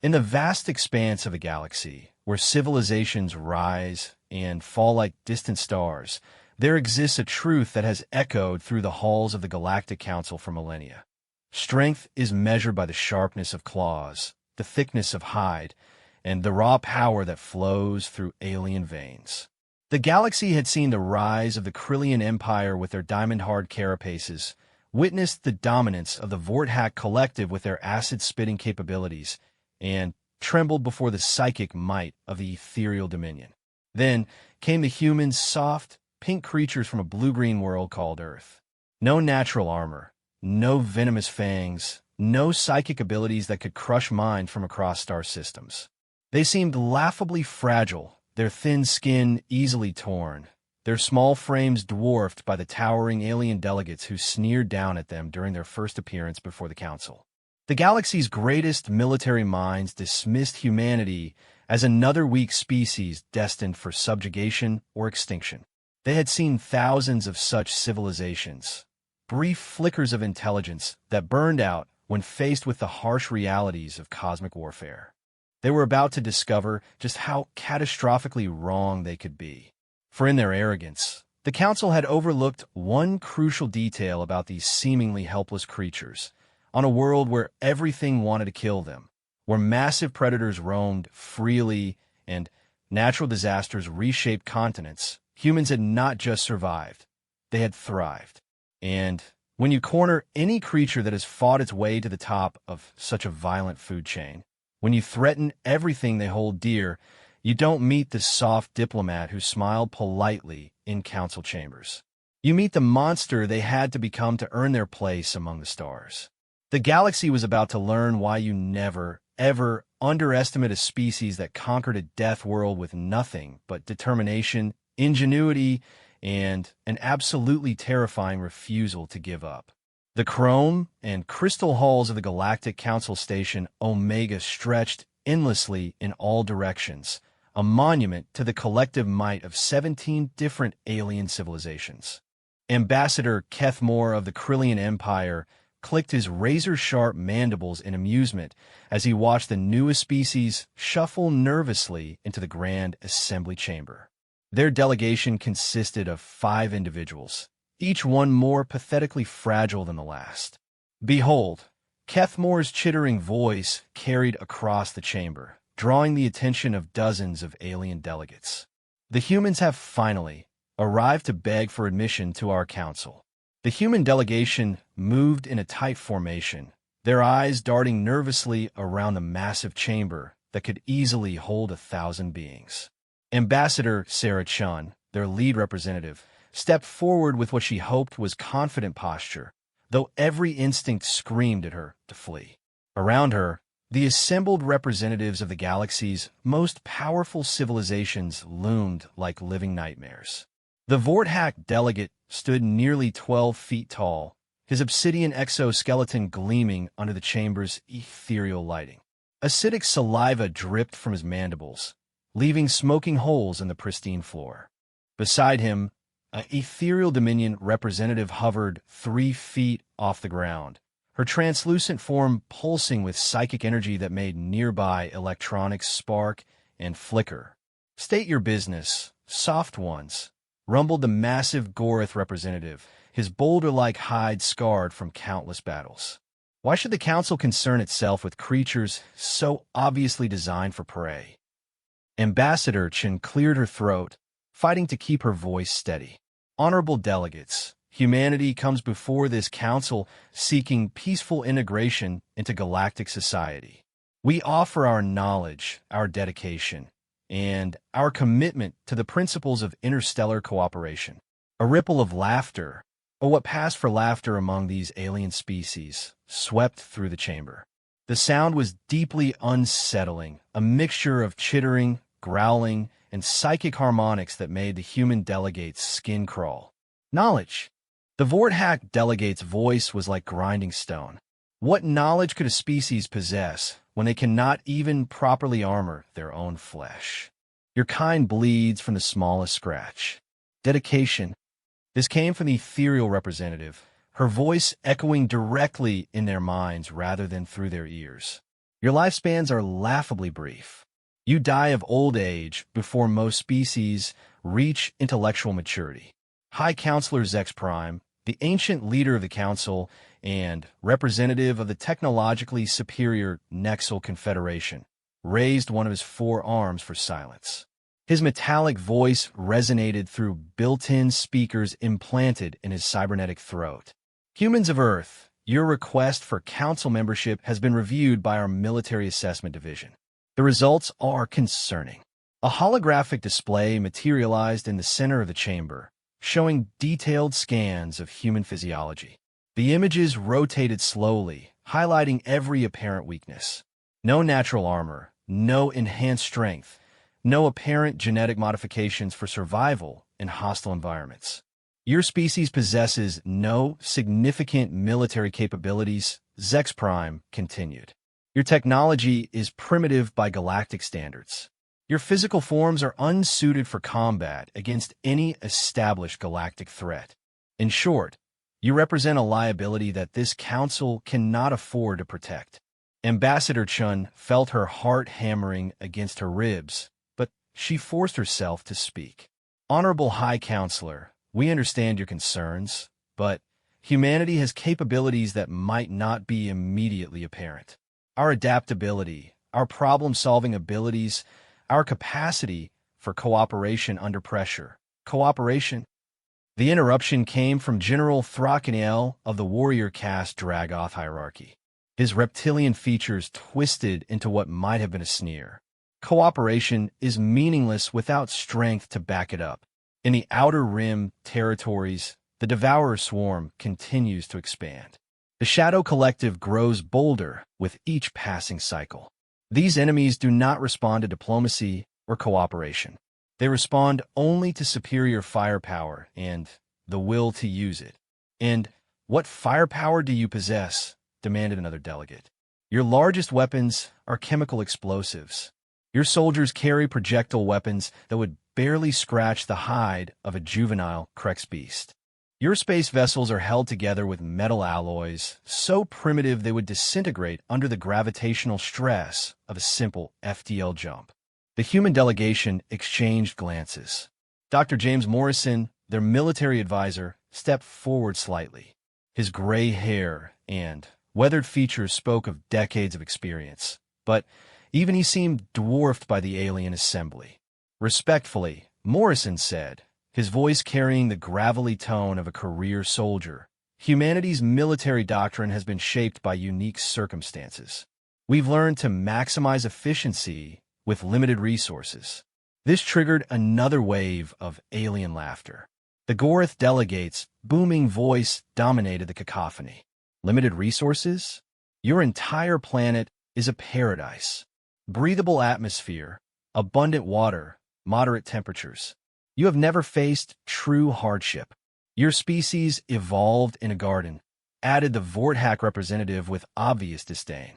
In the vast expanse of a galaxy, where civilizations rise and fall like distant stars, there exists a truth that has echoed through the halls of the Galactic Council for millennia. Strength is measured by the sharpness of claws, the thickness of hide, and the raw power that flows through alien veins. The galaxy had seen the rise of the Krillian Empire with their diamond-hard carapaces, witnessed the dominance of the Vorthak Collective with their acid-spitting capabilities, and trembled before the psychic might of the ethereal dominion. Then came the humans, soft, pink creatures from a blue-green world called Earth. No natural armor, no venomous fangs, no psychic abilities that could crush mind from across star systems. They seemed laughably fragile, their thin skin easily torn, their small frames dwarfed by the towering alien delegates who sneered down at them during their first appearance before the Council. The galaxy's greatest military minds dismissed humanity as another weak species destined for subjugation or extinction. They had seen thousands of such civilizations, brief flickers of intelligence that burned out when faced with the harsh realities of cosmic warfare. They were about to discover just how catastrophically wrong they could be. For in their arrogance, the Council had overlooked one crucial detail about these seemingly helpless creatures. On a world where everything wanted to kill them, where massive predators roamed freely and natural disasters reshaped continents, humans had not just survived, they had thrived. And when you corner any creature that has fought its way to the top of such a violent food chain, when you threaten everything they hold dear, you don't meet the soft diplomat who smiled politely in council chambers. You meet the monster they had to become to earn their place among the stars. The galaxy was about to learn why you never, ever underestimate a species that conquered a death world with nothing but determination, ingenuity, and an absolutely terrifying refusal to give up. The chrome and crystal halls of the Galactic Council Station Omega stretched endlessly in all directions, a monument to the collective might of 17 different alien civilizations. Ambassador Kethmore of the Krillian Empire clicked his razor-sharp mandibles in amusement as he watched the newest species shuffle nervously into the Grand Assembly Chamber. Their delegation consisted of 5 individuals, each one more pathetically fragile than the last. Behold, Kethmore's chittering voice carried across the chamber, drawing the attention of dozens of alien delegates. The humans have finally arrived to beg for admission to our council. The human delegation moved in a tight formation, their eyes darting nervously around the massive chamber that could easily hold 1,000 beings. Ambassador Sarah Chun, their lead representative, stepped forward with what she hoped was confident posture, though every instinct screamed at her to flee. Around her, the assembled representatives of the galaxy's most powerful civilizations loomed like living nightmares. The Vorthak delegate stood nearly 12 feet tall, his obsidian exoskeleton gleaming under the chamber's ethereal lighting. Acidic saliva dripped from his mandibles, leaving smoking holes in the pristine floor. Beside him, an ethereal dominion representative hovered 3 feet off the ground, her translucent form pulsing with psychic energy that made nearby electronics spark and flicker. "State your business, soft ones," rumbled the massive Gorith representative, his boulder-like hide scarred from countless battles. Why should the council concern itself with creatures so obviously designed for prey? Ambassador Chen cleared her throat, fighting to keep her voice steady. Honorable delegates, humanity comes before this council seeking peaceful integration into galactic society. We offer our knowledge, our dedication, and our commitment to the principles of interstellar cooperation. A ripple of laughter, or what passed for laughter among these alien species, swept through the chamber. The sound was deeply unsettling, a mixture of chittering, growling, and psychic harmonics that made the human delegate's skin crawl. Knowledge. The Vorthak delegate's voice was like grinding stone. What knowledge could a species possess when they cannot even properly armor their own flesh? Your kind bleeds from the smallest scratch. Dedication. This came from the ethereal representative, her voice echoing directly in their minds rather than through their ears. Your lifespans are laughably brief. You die of old age before most species reach intellectual maturity. High Counselor Zex Prime, the ancient leader of the Council and representative of the technologically superior Nexal Confederation, raised one of his forearms for silence. His metallic voice resonated through built-in speakers implanted in his cybernetic throat. Humans of Earth, your request for council membership has been reviewed by our Military Assessment Division. The results are concerning. A holographic display materialized in the center of the chamber, showing detailed scans of human physiology. The images rotated slowly, highlighting every apparent weakness. No natural armor, no enhanced strength, no apparent genetic modifications for survival in hostile environments. Your species possesses no significant military capabilities, Zex Prime continued. Your technology is primitive by galactic standards. Your physical forms are unsuited for combat against any established galactic threat. In short, you represent a liability that this council cannot afford to protect. Ambassador Chun felt her heart hammering against her ribs, but she forced herself to speak. Honorable High Counselor, we understand your concerns, but humanity has capabilities that might not be immediately apparent. Our adaptability, our problem-solving abilities, our capacity for cooperation under pressure. Cooperation? The interruption came from General Thrakaniel of the warrior caste Dragoth hierarchy. His reptilian features twisted into what might have been a sneer. Cooperation is meaningless without strength to back it up. In the Outer Rim territories, the Devourer swarm continues to expand. The Shadow Collective grows bolder with each passing cycle. These enemies do not respond to diplomacy or cooperation. They respond only to superior firepower and the will to use it. And what firepower do you possess? Demanded another delegate. Your largest weapons are chemical explosives. Your soldiers carry projectile weapons that would barely scratch the hide of a juvenile Krex beast. Your space vessels are held together with metal alloys, so primitive they would disintegrate under the gravitational stress of a simple FTL jump. The human delegation exchanged glances. Dr. James Morrison, their military advisor, stepped forward slightly. His gray hair and weathered features spoke of decades of experience, but even he seemed dwarfed by the alien assembly. Respectfully, Morrison said, his voice carrying the gravelly tone of a career soldier, humanity's military doctrine has been shaped by unique circumstances. We've learned to maximize efficiency with limited resources. This triggered another wave of alien laughter. The Gorath delegate's booming voice dominated the cacophony. Limited resources? Your entire planet is a paradise. Breathable atmosphere, abundant water, moderate temperatures. You have never faced true hardship. Your species evolved in a garden, added the Vorthack representative with obvious disdain.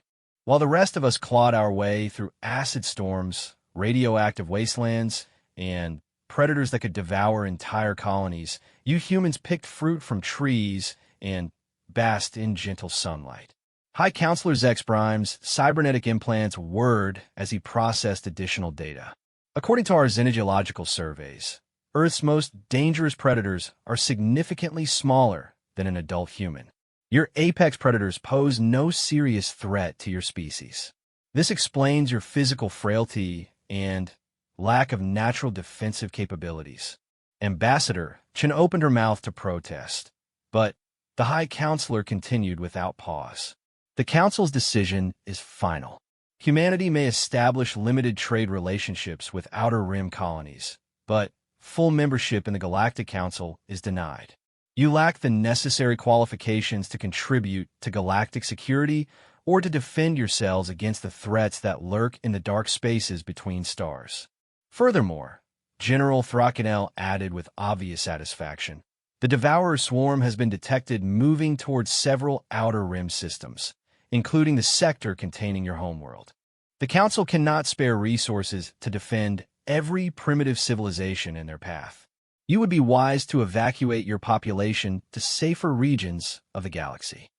While the rest of us clawed our way through acid storms, radioactive wastelands, and predators that could devour entire colonies, you humans picked fruit from trees and basked in gentle sunlight. High Counselor Zex Prime's cybernetic implants whirred as he processed additional data. According to our xenogeological surveys, Earth's most dangerous predators are significantly smaller than an adult human. Your apex predators pose no serious threat to your species. This explains your physical frailty and lack of natural defensive capabilities. Ambassador Chen opened her mouth to protest, but the High Counselor continued without pause. The Council's decision is final. Humanity may establish limited trade relationships with Outer Rim colonies, but full membership in the Galactic Council is denied. You lack the necessary qualifications to contribute to galactic security or to defend yourselves against the threats that lurk in the dark spaces between stars. Furthermore, General Thrakaniel added with obvious satisfaction, the Devourer swarm has been detected moving towards several Outer Rim systems, including the sector containing your homeworld. The Council cannot spare resources to defend every primitive civilization in their path. You would be wise to evacuate your population to safer regions of the galaxy.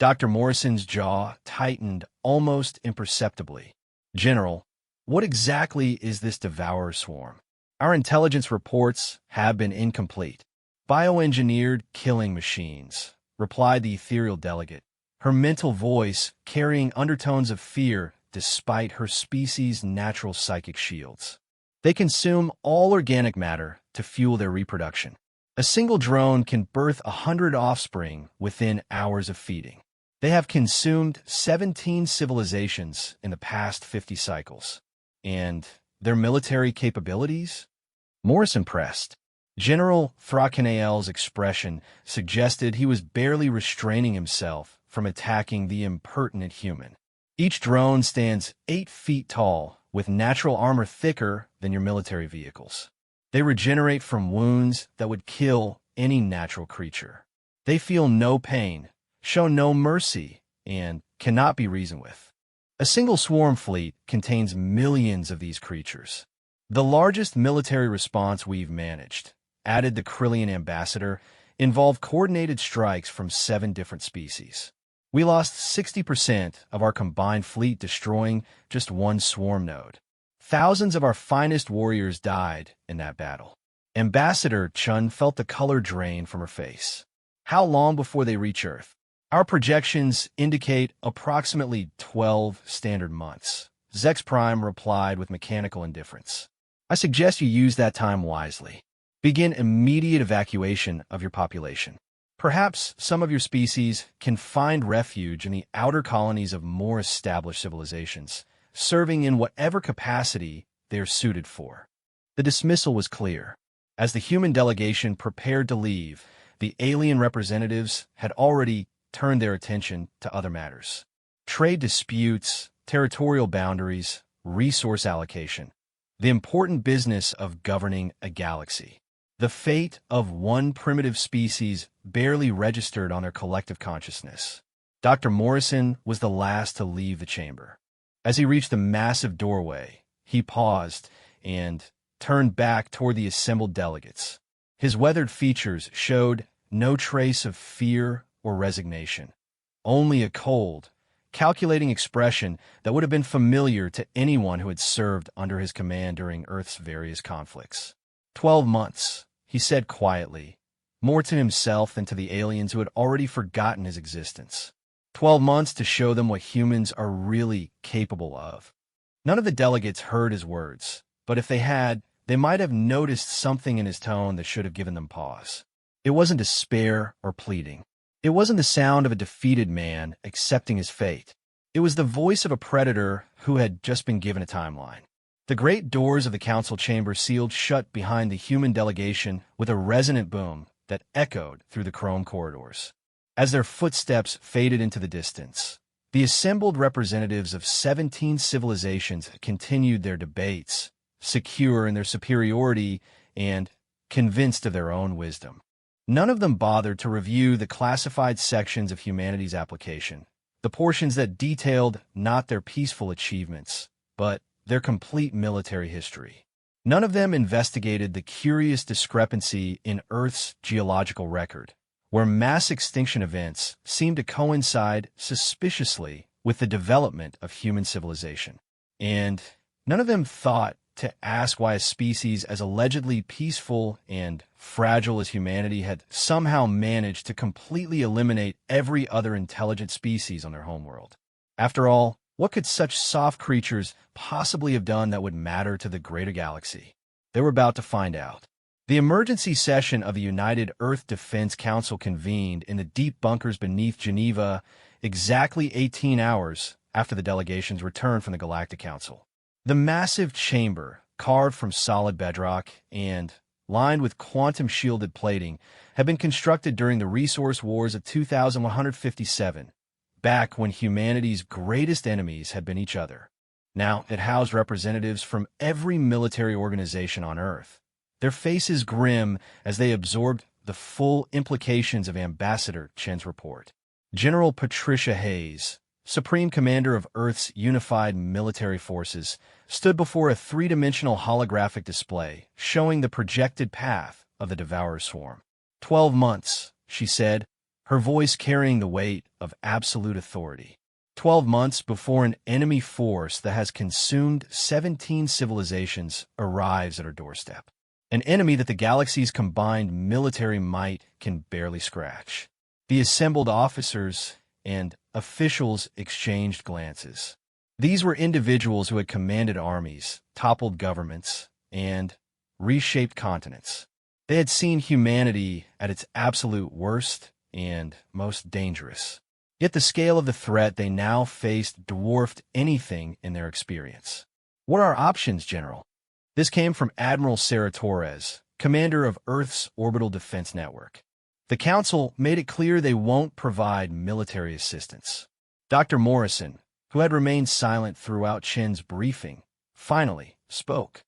Dr. Morrison's jaw tightened almost imperceptibly. General, what exactly is this devourer swarm? Our intelligence reports have been incomplete. Bioengineered killing machines, replied the ethereal delegate, her mental voice carrying undertones of fear despite her species' natural psychic shields. They consume all organic matter to fuel their reproduction. A single drone can birth 100 offspring within hours of feeding. They have consumed 17 civilizations in the past 50 cycles. And their military capabilities? Morrison pressed. General Thrakanael's expression suggested he was barely restraining himself from attacking the impertinent human. Each drone stands 8 feet tall, with natural armor thicker than your military vehicles. They regenerate from wounds that would kill any natural creature. They feel no pain, show no mercy, and cannot be reasoned with. A single swarm fleet contains millions of these creatures. The largest military response we've managed, added the Krillian ambassador, involved coordinated strikes from 7 different species. We lost 60% of our combined fleet destroying just one swarm node. Thousands of our finest warriors died in that battle. Ambassador Chun felt the color drain from her face. How long before they reach Earth? Our projections indicate approximately 12 standard months. Zex Prime replied with mechanical indifference. I suggest you use that time wisely. Begin immediate evacuation of your population. Perhaps some of your species can find refuge in the outer colonies of more established civilizations, serving in whatever capacity they are suited for. The dismissal was clear. As the human delegation prepared to leave, the alien representatives had already turned their attention to other matters. Trade disputes, territorial boundaries, resource allocation. The important business of governing a galaxy. The fate of one primitive species barely registered on their collective consciousness. Dr. Morrison was the last to leave the chamber. As he reached the massive doorway, he paused and turned back toward the assembled delegates. His weathered features showed no trace of fear or resignation, only a cold, calculating expression that would have been familiar to anyone who had served under his command during Earth's various conflicts. 12 months, he said quietly, more to himself than to the aliens who had already forgotten his existence. 12 months to show them what humans are really capable of. None of the delegates heard his words, but if they had, they might have noticed something in his tone that should have given them pause. It wasn't despair or pleading. It wasn't the sound of a defeated man accepting his fate. It was the voice of a predator who had just been given a timeline. The great doors of the council chamber sealed shut behind the human delegation with a resonant boom that echoed through the chrome corridors. As their footsteps faded into the distance, the assembled representatives of 17 civilizations continued their debates, secure in their superiority and convinced of their own wisdom. None of them bothered to review the classified sections of humanity's application, the portions that detailed not their peaceful achievements, but their complete military history. None of them investigated the curious discrepancy in Earth's geological record, where mass extinction events seemed to coincide suspiciously with the development of human civilization. And none of them thought to ask why a species as allegedly peaceful and fragile as humanity had somehow managed to completely eliminate every other intelligent species on their homeworld. After all, what could such soft creatures possibly have done that would matter to the greater galaxy? They were about to find out. The emergency session of the United Earth Defense Council convened in the deep bunkers beneath Geneva exactly 18 hours after the delegation's return from the Galactic Council. The massive chamber, carved from solid bedrock and lined with quantum-shielded plating, had been constructed during the resource wars of 2157, back when humanity's greatest enemies had been each other. Now it housed representatives from every military organization on Earth, their faces grim as they absorbed the full implications of Ambassador Chen's report. General Patricia Hayes, Supreme Commander of Earth's unified military forces, stood before a three-dimensional holographic display showing the projected path of the Devourer swarm. 12 months, she said, her voice carrying the weight of absolute authority. 12 months before an enemy force that has consumed 17 civilizations arrives at her doorstep. An enemy that the galaxy's combined military might can barely scratch. The assembled officers and officials exchanged glances. These were individuals who had commanded armies, toppled governments, and reshaped continents. They had seen humanity at its absolute worst and most dangerous. Yet the scale of the threat they now faced dwarfed anything in their experience. What are our options, General? This came from Admiral Sarah Torres, commander of Earth's Orbital Defense Network. The Council made it clear they won't provide military assistance. Dr. Morrison, who had remained silent throughout Chen's briefing, finally spoke.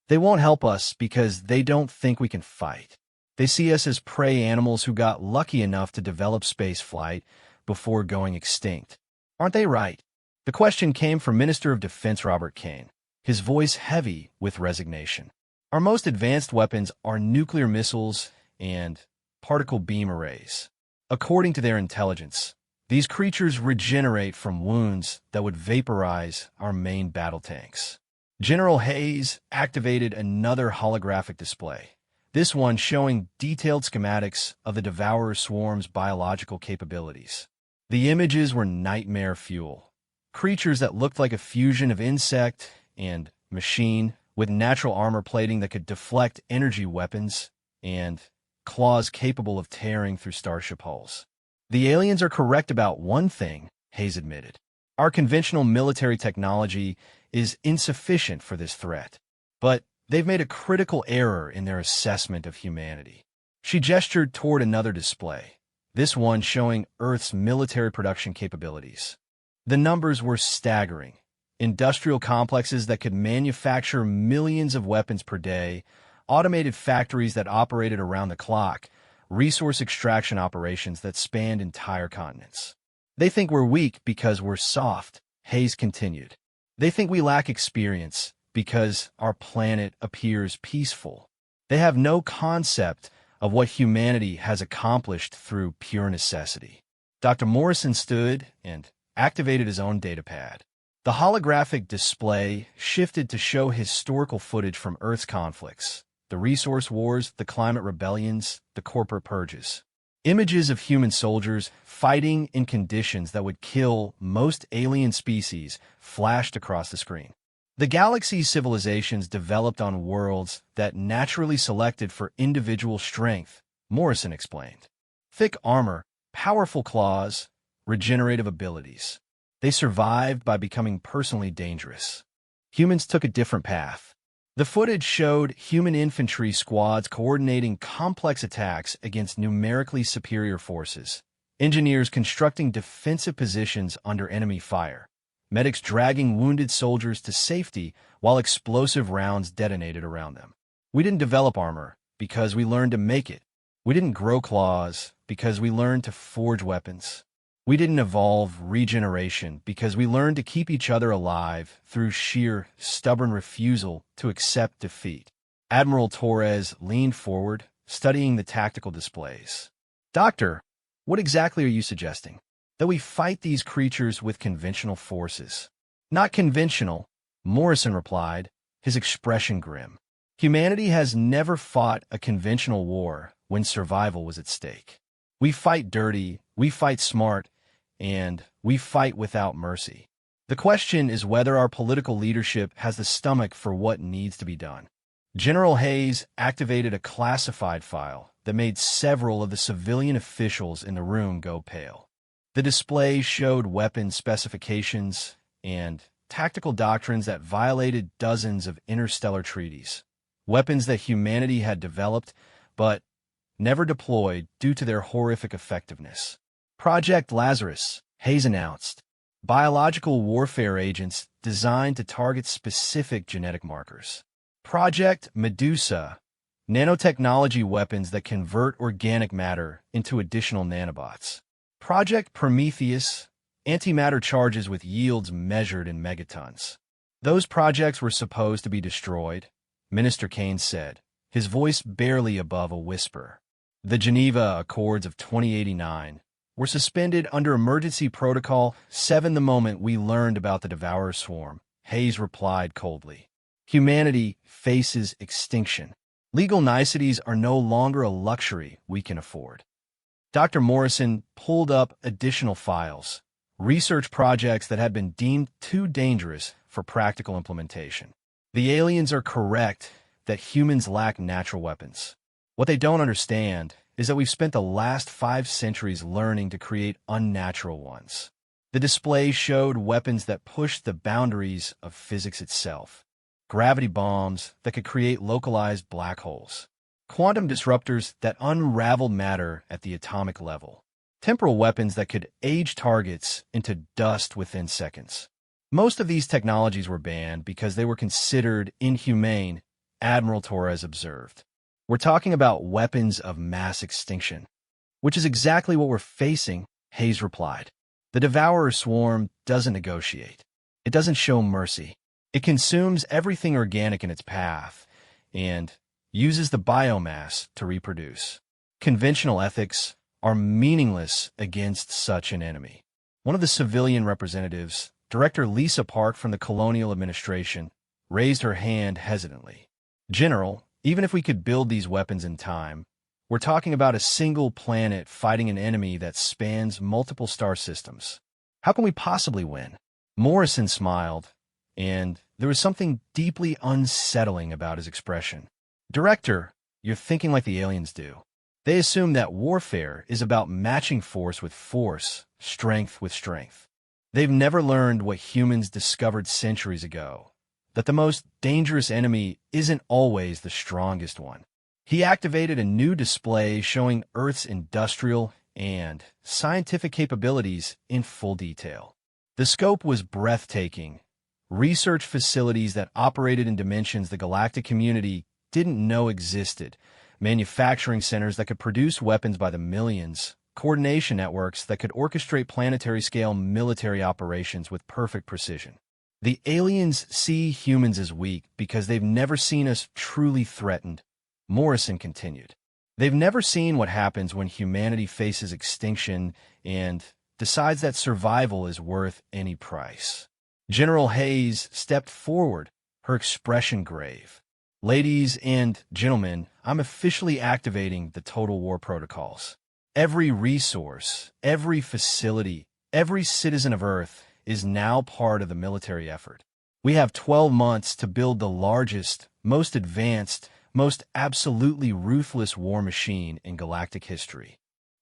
They won't help us because they don't think we can fight. They see us as prey animals who got lucky enough to develop space flight before going extinct. Aren't they right? The question came from Minister of Defense Robert Kane, his voice heavy with resignation. Our most advanced weapons are nuclear missiles and particle beam arrays. According to their intelligence, these creatures regenerate from wounds that would vaporize our main battle tanks. General Hayes activated another holographic display, this one showing detailed schematics of the Devourer Swarm's biological capabilities. The images were nightmare fuel. Creatures that looked like a fusion of insect and machine, with natural armor plating that could deflect energy weapons and claws capable of tearing through starship hulls. The aliens are correct about one thing, Hayes admitted. Our conventional military technology is insufficient for this threat, but they've made a critical error in their assessment of humanity. She gestured toward another display, this one showing Earth's military production capabilities. The numbers were staggering. Industrial complexes that could manufacture millions of weapons per day, automated factories that operated around the clock, resource extraction operations that spanned entire continents. They think we're weak because we're soft, Hayes continued. They think we lack experience because our planet appears peaceful. They have no concept of what humanity has accomplished through pure necessity. Dr. Morrison stood and activated his own datapad. The holographic display shifted to show historical footage from Earth's conflicts, the resource wars, the climate rebellions, the corporate purges. Images of human soldiers fighting in conditions that would kill most alien species flashed across the screen. The galaxy's civilizations developed on worlds that naturally selected for individual strength, Morrison explained. Thick armor, powerful claws, regenerative abilities. They survived by becoming personally dangerous. Humans took a different path. The footage showed human infantry squads coordinating complex attacks against numerically superior forces, engineers constructing defensive positions under enemy fire, medics dragging wounded soldiers to safety while explosive rounds detonated around them. We didn't develop armor because we learned to make it. We didn't grow claws because we learned to forge weapons. We didn't evolve regeneration because we learned to keep each other alive through sheer, stubborn refusal to accept defeat. Admiral Torres leaned forward, studying the tactical displays. Doctor, what exactly are you suggesting? That we fight these creatures with conventional forces. Not conventional, Morrison replied, his expression grim. Humanity has never fought a conventional war when survival was at stake. We fight dirty, we fight smart, and we fight without mercy. The question is whether our political leadership has the stomach for what needs to be done. General Hayes activated a classified file that made several of the civilian officials in the room go pale. The display showed weapon specifications and tactical doctrines that violated dozens of interstellar treaties, weapons that humanity had developed but never deployed due to their horrific effectiveness. Project Lazarus, Hayes announced, biological warfare agents designed to target specific genetic markers. Project Medusa, nanotechnology weapons that convert organic matter into additional nanobots. Project Prometheus, antimatter charges with yields measured in megatons. Those projects were supposed to be destroyed, Minister Kane said, his voice barely above a whisper. The Geneva Accords of 2089 were suspended under emergency protocol 7 the moment we learned about the Devourer swarm, Hayes replied coldly. Humanity faces extinction. Legal niceties are no longer a luxury we can afford. Dr. Morrison pulled up additional files, research projects that had been deemed too dangerous for practical implementation. The aliens are correct that humans lack natural weapons. What they don't understand is that we've spent the last 5 centuries learning to create unnatural ones. The display showed weapons that pushed the boundaries of physics itself. Gravity bombs that could create localized black holes. Quantum disruptors that unraveled matter at the atomic level. Temporal weapons that could age targets into dust within seconds. Most of these technologies were banned because they were considered inhumane, Admiral Torres observed. We're talking about weapons of mass extinction, which is exactly what we're facing, Hayes replied. The Devourer swarm doesn't negotiate. It doesn't show mercy. It consumes everything organic in its path and uses the biomass to reproduce. Conventional ethics are meaningless against such an enemy. One of the civilian representatives, Director Lisa Park from the Colonial Administration, raised her hand hesitantly. General, even if we could build these weapons in time, we're talking about a single planet fighting an enemy that spans multiple star systems. How can we possibly win? Morrison smiled, and there was something deeply unsettling about his expression. Director, you're thinking like the aliens do. They assume that warfare is about matching force with force, strength with strength. They've never learned what humans discovered centuries ago, that the most dangerous enemy isn't always the strongest one. He activated a new display showing Earth's industrial and scientific capabilities in full detail. The scope was breathtaking. Research facilities that operated in dimensions the galactic community didn't know existed, manufacturing centers that could produce weapons by the millions, coordination networks that could orchestrate planetary-scale military operations with perfect precision. The aliens see humans as weak because they've never seen us truly threatened, Morrison continued. They've never seen what happens when humanity faces extinction and decides that survival is worth any price. General Hayes stepped forward, her expression grave. Ladies and gentlemen, I'm officially activating the Total War Protocols. Every resource, every facility, every citizen of Earth is now part of the military effort. We have 12 months to build the largest, most advanced, most absolutely ruthless war machine in galactic history.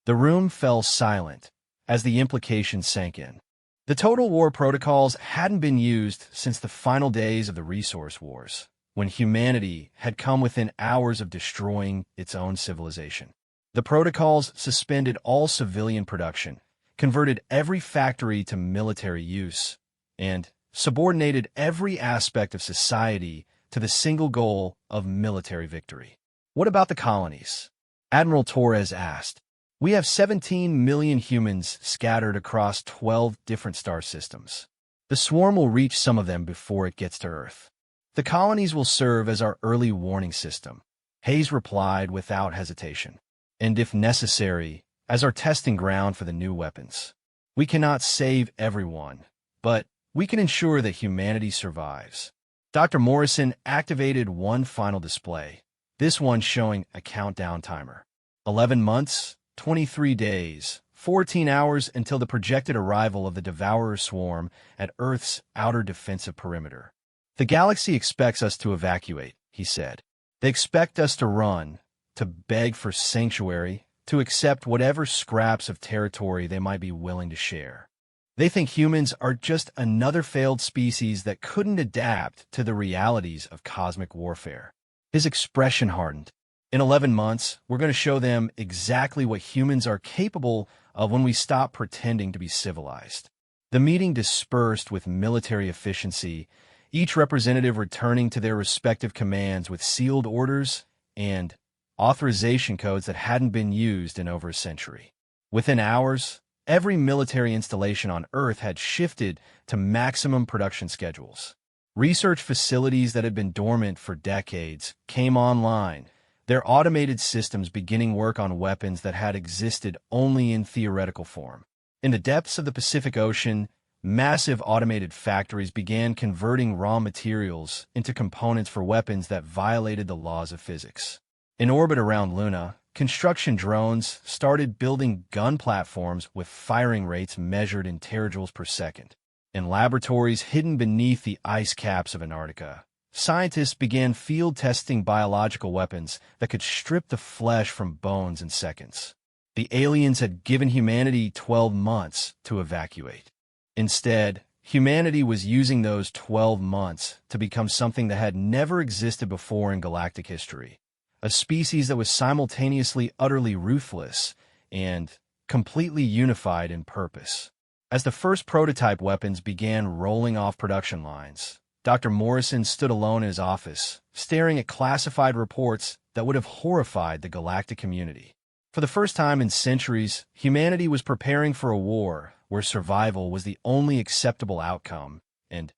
The room fell silent as the implications sank in. The Total War Protocols hadn't been used since the final days of the Resource Wars, when humanity had come within hours of destroying its own civilization. The protocols suspended all civilian production, converted every factory to military use, and subordinated every aspect of society to the single goal of military victory. What about the colonies? Admiral Torres asked. We have 17 million humans scattered across 12 different star systems. The swarm will reach some of them before it gets to Earth. The colonies will serve as our early warning system, Hayes replied without hesitation. And if necessary, as our testing ground for the new weapons. We cannot save everyone, but we can ensure that humanity survives. Dr. Morrison activated one final display, this one showing a countdown timer. 11 months, 23 days, 14 hours until the projected arrival of the Devourer swarm at Earth's outer defensive perimeter. The galaxy expects us to evacuate, he said. They expect us to run, to beg for sanctuary, to accept whatever scraps of territory they might be willing to share. They think humans are just another failed species that couldn't adapt to the realities of cosmic warfare. His expression hardened. In 11 months, we're going to show them exactly what humans are capable of when we stop pretending to be civilized. The meeting dispersed with military efficiency, each representative returning to their respective commands with sealed orders and authorization codes that hadn't been used in over a century. Within hours, every military installation on Earth had shifted to maximum production schedules. Research facilities that had been dormant for decades came online, their automated systems beginning work on weapons that had existed only in theoretical form. In the depths of the Pacific Ocean, massive automated factories began converting raw materials into components for weapons that violated the laws of physics. In orbit around Luna, construction drones started building gun platforms with firing rates measured in terajoules per second. In laboratories hidden beneath the ice caps of Antarctica, scientists began field testing biological weapons that could strip the flesh from bones in seconds. The aliens had given humanity 12 months to evacuate. Instead, humanity was using those 12 months to become something that had never existed before in galactic history. A species that was simultaneously utterly ruthless and completely unified in purpose. As the first prototype weapons began rolling off production lines, Dr. Morrison stood alone in his office, staring at classified reports that would have horrified the galactic community. For the first time in centuries, humanity was preparing for a war where survival was the only acceptable outcome, and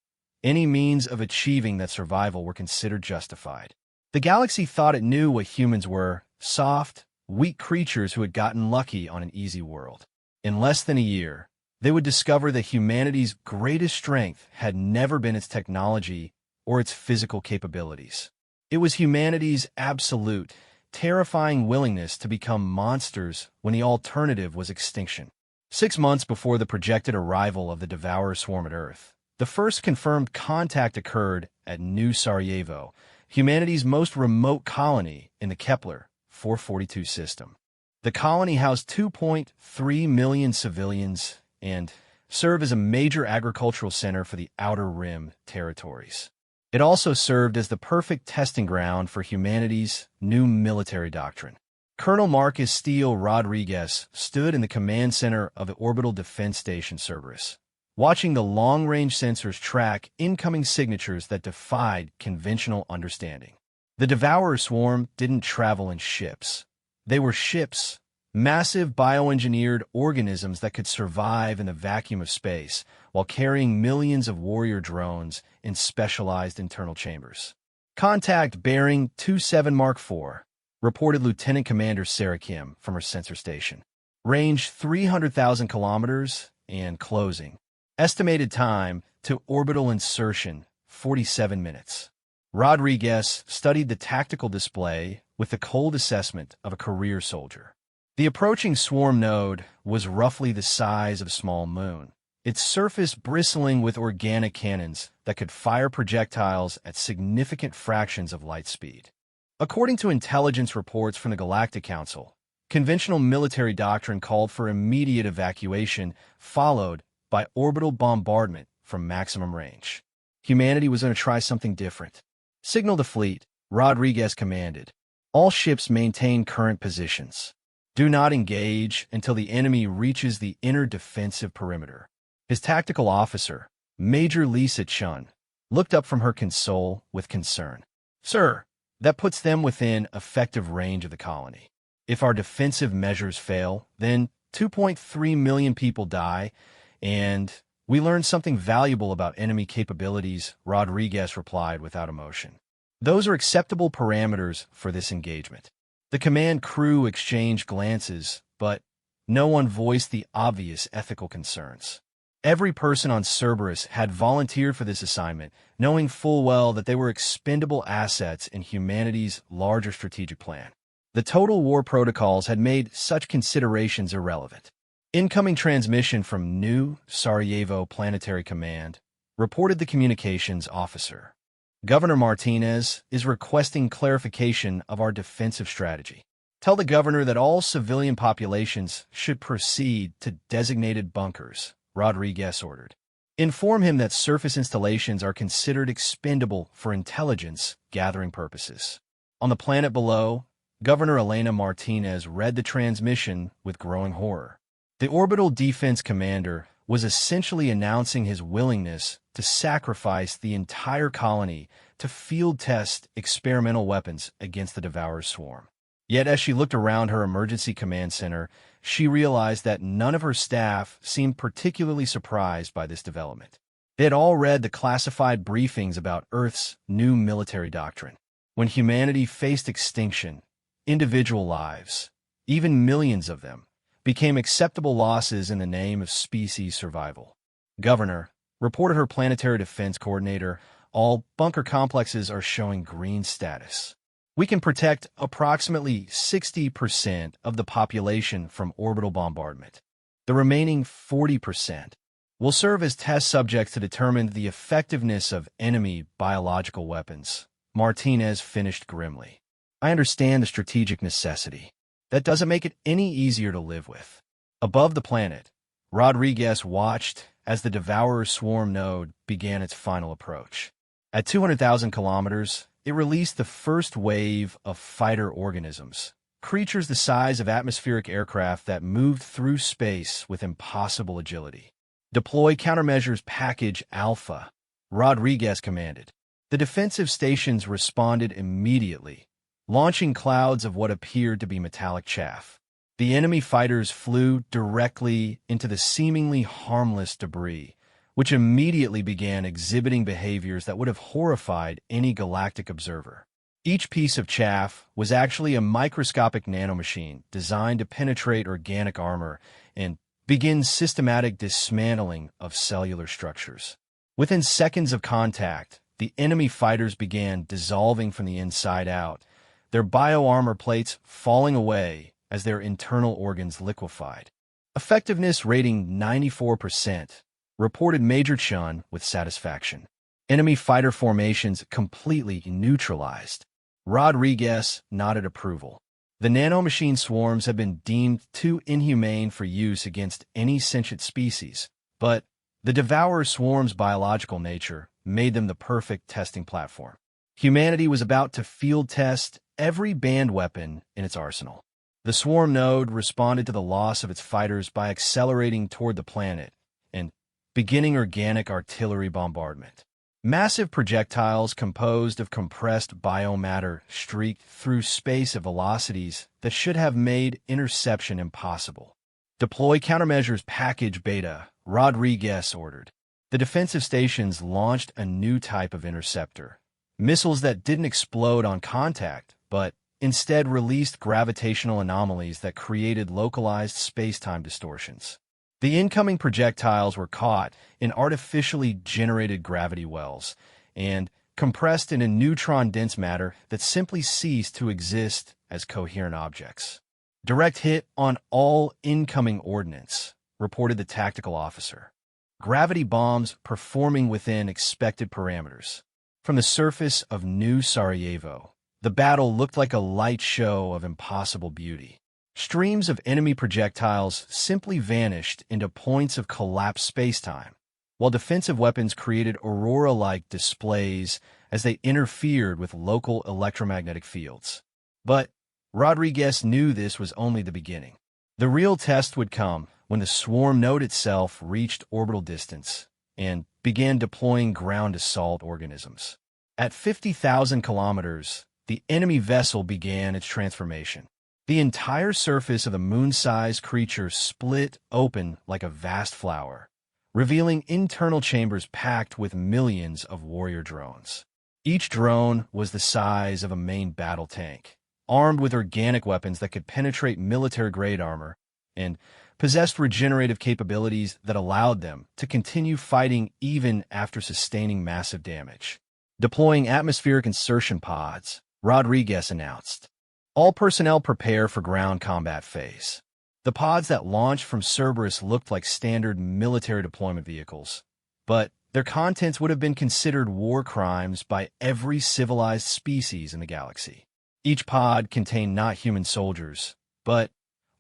any means of achieving that survival were considered justified. The galaxy thought it knew what humans were: soft, weak creatures who had gotten lucky on an easy world. In less than a year, they would discover that humanity's greatest strength had never been its technology or its physical capabilities. It was humanity's absolute, terrifying willingness to become monsters when the alternative was extinction. 6 months before the projected arrival of the Devourer swarm at Earth, the first confirmed contact occurred at New Sarajevo, humanity's most remote colony in the Kepler 442 system. The colony housed 2.3 million civilians and served as a major agricultural center for the Outer Rim territories. It also served as the perfect testing ground for humanity's new military doctrine. Colonel Marcus Steele Rodriguez stood in the command center of the Orbital Defense Station Cerberus, watching the long-range sensors track incoming signatures that defied conventional understanding. The Devourer swarm didn't travel in ships. They were ships, massive bioengineered organisms that could survive in the vacuum of space while carrying millions of warrior drones in specialized internal chambers. Contact bearing 27 Mark IV, reported Lieutenant Commander Sarah Kim from her sensor station. Range 300,000 kilometers and closing. Estimated time to orbital insertion, 47 minutes. Rodriguez studied the tactical display with the cold assessment of a career soldier. The approaching swarm node was roughly the size of a small moon, its surface bristling with organic cannons that could fire projectiles at significant fractions of light speed. According to intelligence reports from the Galactic Council, conventional military doctrine called for immediate evacuation, followed by orbital bombardment from maximum range. Humanity was going to try something different. Signal the fleet, Rodriguez commanded. All ships maintain current positions. Do not engage until the enemy reaches the inner defensive perimeter. His tactical officer, Major Lisa Chun, looked up from her console with concern. Sir, that puts them within effective range of the colony. If our defensive measures fail, then 2.3 million people die, and we learn something valuable about enemy capabilities, Rodriguez replied without emotion. Those are acceptable parameters for this engagement. The command crew exchanged glances, but no one voiced the obvious ethical concerns. Every person on Cerberus had volunteered for this assignment, knowing full well that they were expendable assets in humanity's larger strategic plan. The Total War Protocols had made such considerations irrelevant. Incoming transmission from New Sarajevo Planetary Command reported the communications officer. Governor Martinez is requesting clarification of our defensive strategy. Tell the governor that all civilian populations should proceed to designated bunkers, Rodriguez ordered. Inform him that surface installations are considered expendable for intelligence gathering purposes. On the planet below, Governor Elena Martinez read the transmission with growing horror. The Orbital Defense Commander was essentially announcing his willingness to sacrifice the entire colony to field test experimental weapons against the Devourer swarm. Yet as she looked around her emergency command center, she realized that none of her staff seemed particularly surprised by this development. They had all read the classified briefings about Earth's new military doctrine. When humanity faced extinction, individual lives, even millions of them, became acceptable losses in the name of species survival. Governor reported her planetary defense coordinator, all bunker complexes are showing green status. We can protect approximately 60% of the population from orbital bombardment. The remaining 40% will serve as test subjects to determine the effectiveness of enemy biological weapons. Martinez finished grimly. I understand the strategic necessity. That doesn't make it any easier to live with. Above the planet, Rodriguez watched as the Devourer swarm node began its final approach. At 200,000 kilometers, it released the first wave of fighter organisms, creatures the size of atmospheric aircraft that moved through space with impossible agility. Deploy Countermeasures Package Alpha, Rodriguez commanded. The defensive stations responded immediately, launching clouds of what appeared to be metallic chaff. The enemy fighters flew directly into the seemingly harmless debris, which immediately began exhibiting behaviors that would have horrified any galactic observer. Each piece of chaff was actually a microscopic nanomachine designed to penetrate organic armor and begin systematic dismantling of cellular structures. Within seconds of contact, the enemy fighters began dissolving from the inside out, their bioarmor plates falling away as their internal organs liquefied. Effectiveness rating 94%, reported Major Chun with satisfaction. Enemy fighter formations completely neutralized. Rodriguez nodded approval. The nanomachine swarms have been deemed too inhumane for use against any sentient species, but the Devourer swarm's biological nature made them the perfect testing platform. Humanity was about to field test every banned weapon in its arsenal. The swarm node responded to the loss of its fighters by accelerating toward the planet and beginning organic artillery bombardment. Massive projectiles composed of compressed biomatter streaked through space at velocities that should have made interception impossible. Deploy Countermeasures Package Beta, Rodriguez ordered. The defensive stations launched a new type of interceptor. Missiles that didn't explode on contact, but instead released gravitational anomalies that created localized space-time distortions. The incoming projectiles were caught in artificially generated gravity wells and compressed into neutron-dense matter that simply ceased to exist as coherent objects. Direct hit on all incoming ordnance, reported the tactical officer. Gravity bombs performing within expected parameters. From the surface of New Sarajevo, the battle looked like a light show of impossible beauty. Streams of enemy projectiles simply vanished into points of collapsed spacetime, while defensive weapons created aurora-like displays as they interfered with local electromagnetic fields. But Rodriguez knew this was only the beginning. The real test would come when the swarm node itself reached orbital distance and began deploying ground assault organisms. At 50,000 kilometers, the enemy vessel began its transformation. The entire surface of the moon-sized creature split open like a vast flower, revealing internal chambers packed with millions of warrior drones. Each drone was the size of a main battle tank, armed with organic weapons that could penetrate military-grade armor, and possessed regenerative capabilities that allowed them to continue fighting even after sustaining massive damage. Deploying atmospheric insertion pods, Rodriguez announced. All personnel prepare for ground combat phase. The pods that launched from Cerberus looked like standard military deployment vehicles, but their contents would have been considered war crimes by every civilized species in the galaxy. Each pod contained not human soldiers, but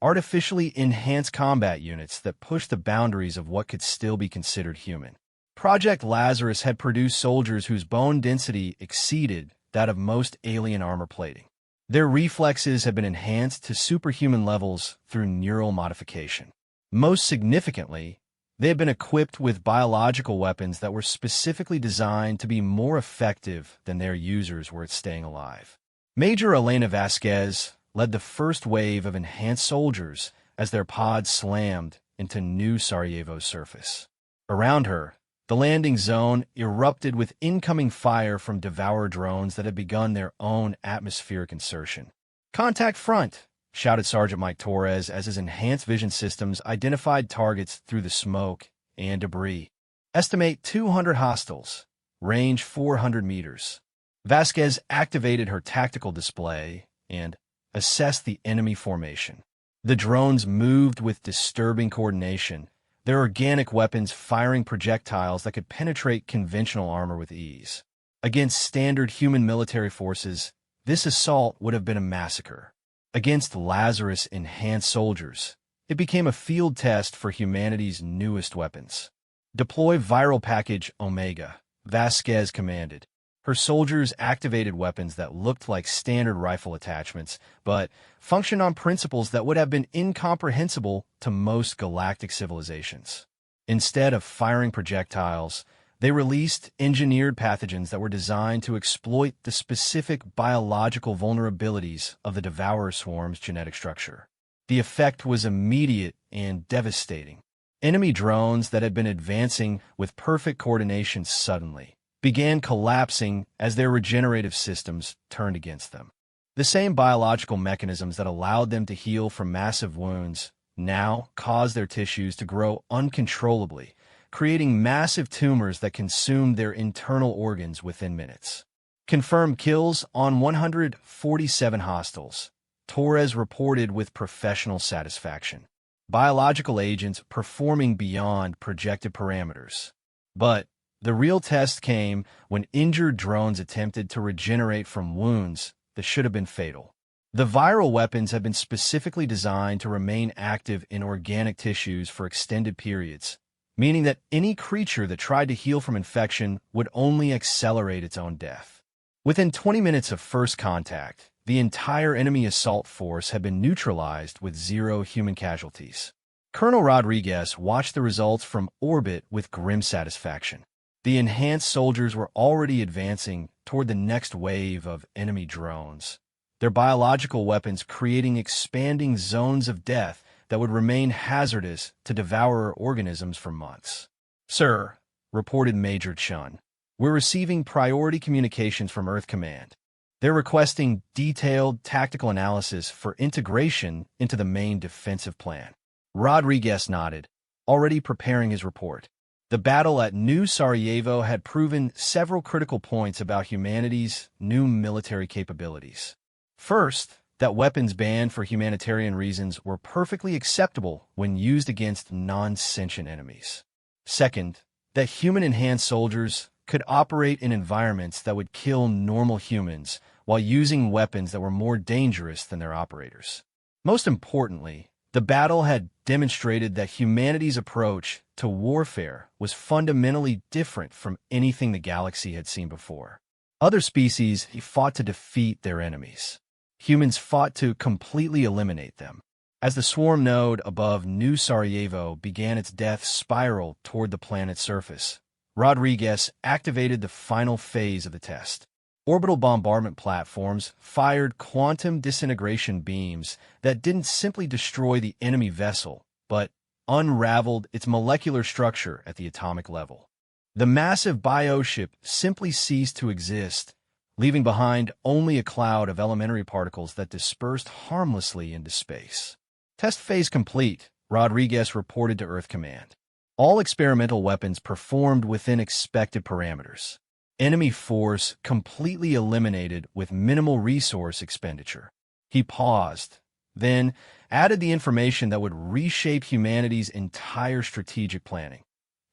artificially enhanced combat units that pushed the boundaries of what could still be considered human. Project Lazarus had produced soldiers whose bone density exceeded that of most alien armor plating. Their reflexes have been enhanced to superhuman levels through neural modification. Most significantly, they have been equipped with biological weapons that were specifically designed to be more effective than their users were at staying alive. Major Elena Vasquez led the first wave of enhanced soldiers as their pods slammed into New Sarajevo's surface. Around her, the landing zone erupted with incoming fire from Devourer drones that had begun their own atmospheric insertion. "Contact front!" shouted Sergeant Mike Torres as his enhanced vision systems identified targets through the smoke and debris. "Estimate 200 hostiles. Range 400 meters." Vasquez activated her tactical display and assessed the enemy formation. The drones moved with disturbing coordination, their organic weapons firing projectiles that could penetrate conventional armor with ease. Against standard human military forces, this assault would have been a massacre. Against Lazarus enhanced soldiers, it became a field test for humanity's newest weapons. "Deploy viral package Omega," Vasquez commanded. Her soldiers activated weapons that looked like standard rifle attachments, but functioned on principles that would have been incomprehensible to most galactic civilizations. Instead of firing projectiles, they released engineered pathogens that were designed to exploit the specific biological vulnerabilities of the Devourer swarm's genetic structure. The effect was immediate and devastating. Enemy drones that had been advancing with perfect coordination suddenly began collapsing as their regenerative systems turned against them. The same biological mechanisms that allowed them to heal from massive wounds now caused their tissues to grow uncontrollably, creating massive tumors that consumed their internal organs within minutes. Confirmed kills on 147 hostiles, Torres reported with professional satisfaction. Biological agents performing beyond projected parameters. But the real test came when injured drones attempted to regenerate from wounds that should have been fatal. The viral weapons had been specifically designed to remain active in organic tissues for extended periods, meaning that any creature that tried to heal from infection would only accelerate its own death. Within 20 minutes of first contact, the entire enemy assault force had been neutralized with 0 human casualties. Colonel Rodriguez watched the results from orbit with grim satisfaction. The enhanced soldiers were already advancing toward the next wave of enemy drones, their biological weapons creating expanding zones of death that would remain hazardous to devourer organisms for months. "Sir," reported Major Chun, "we're receiving priority communications from Earth Command. They're requesting detailed tactical analysis for integration into the main defensive plan." Rodriguez nodded, already preparing his report. The battle at New Sarajevo had proven several critical points about humanity's new military capabilities. First, that weapons banned for humanitarian reasons were perfectly acceptable when used against non-sentient enemies. Second, that human-enhanced soldiers could operate in environments that would kill normal humans while using weapons that were more dangerous than their operators. Most importantly, the battle had demonstrated that humanity's approach to warfare was fundamentally different from anything the galaxy had seen before. Other species fought to defeat their enemies. Humans fought to completely eliminate them. As the swarm node above New Sarajevo began its death spiral toward the planet's surface, Rodriguez activated the final phase of the test. Orbital bombardment platforms fired quantum disintegration beams that didn't simply destroy the enemy vessel, but unraveled its molecular structure at the atomic level. The massive bioship simply ceased to exist, leaving behind only a cloud of elementary particles that dispersed harmlessly into space. "Test phase complete," Rodriguez reported to Earth Command. All experimental weapons performed within expected parameters. Enemy force completely eliminated with minimal resource expenditure. He paused, then added the information that would reshape humanity's entire strategic planning.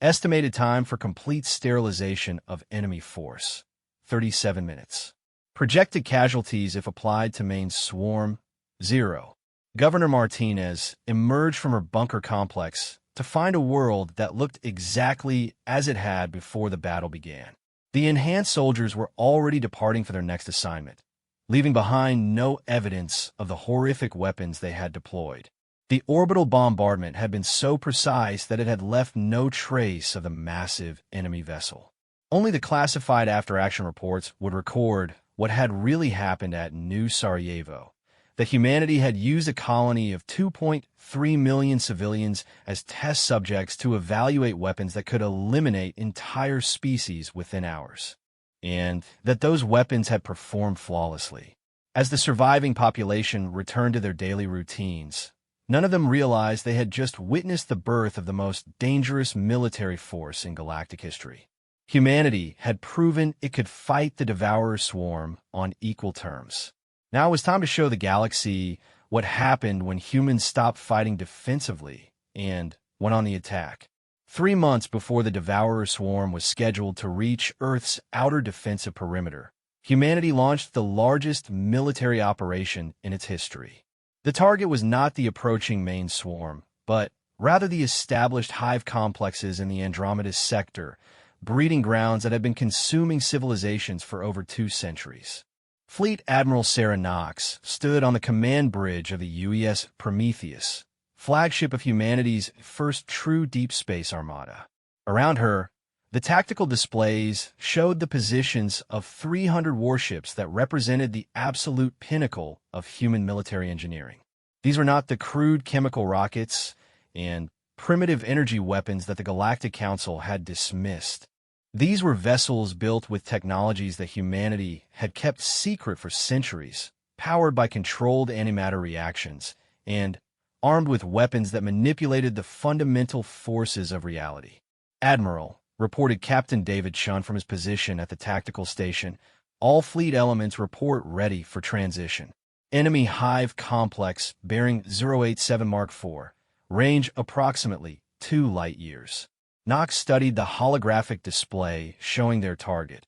Estimated time for complete sterilization of enemy force, 37 minutes. Projected casualties if applied to main swarm, 0. Governor Martinez emerged from her bunker complex to find a world that looked exactly as it had before the battle began. The enhanced soldiers were already departing for their next assignment, leaving behind no evidence of the horrific weapons they had deployed. The orbital bombardment had been so precise that it had left no trace of the massive enemy vessel. Only the classified after-action reports would record what had really happened at New Sarajevo. That humanity had used a colony of 2.3 million civilians as test subjects to evaluate weapons that could eliminate entire species within hours, and that those weapons had performed flawlessly. As the surviving population returned to their daily routines, none of them realized they had just witnessed the birth of the most dangerous military force in galactic history. Humanity had proven it could fight the Devourer swarm on equal terms. Now it was time to show the galaxy what happened when humans stopped fighting defensively and went on the attack. 3 months before the Devourer swarm was scheduled to reach Earth's outer defensive perimeter, humanity launched the largest military operation in its history. The target was not the approaching main swarm, but rather the established hive complexes in the Andromeda sector, breeding grounds that had been consuming civilizations for over 2 centuries. Fleet Admiral Sarah Knox stood on the command bridge of the UES Prometheus, flagship of humanity's first true deep space armada. Around her, the tactical displays showed the positions of 300 warships that represented the absolute pinnacle of human military engineering. These were not the crude chemical rockets and primitive energy weapons that the Galactic Council had dismissed. These were vessels built with technologies that humanity had kept secret for centuries, powered by controlled antimatter reactions, and armed with weapons that manipulated the fundamental forces of reality. Admiral, reported Captain David Shun from his position at the tactical station, all fleet elements report ready for transition. Enemy hive complex bearing 087 Mark IV, range approximately 2 light-years. Knox studied the holographic display showing their target,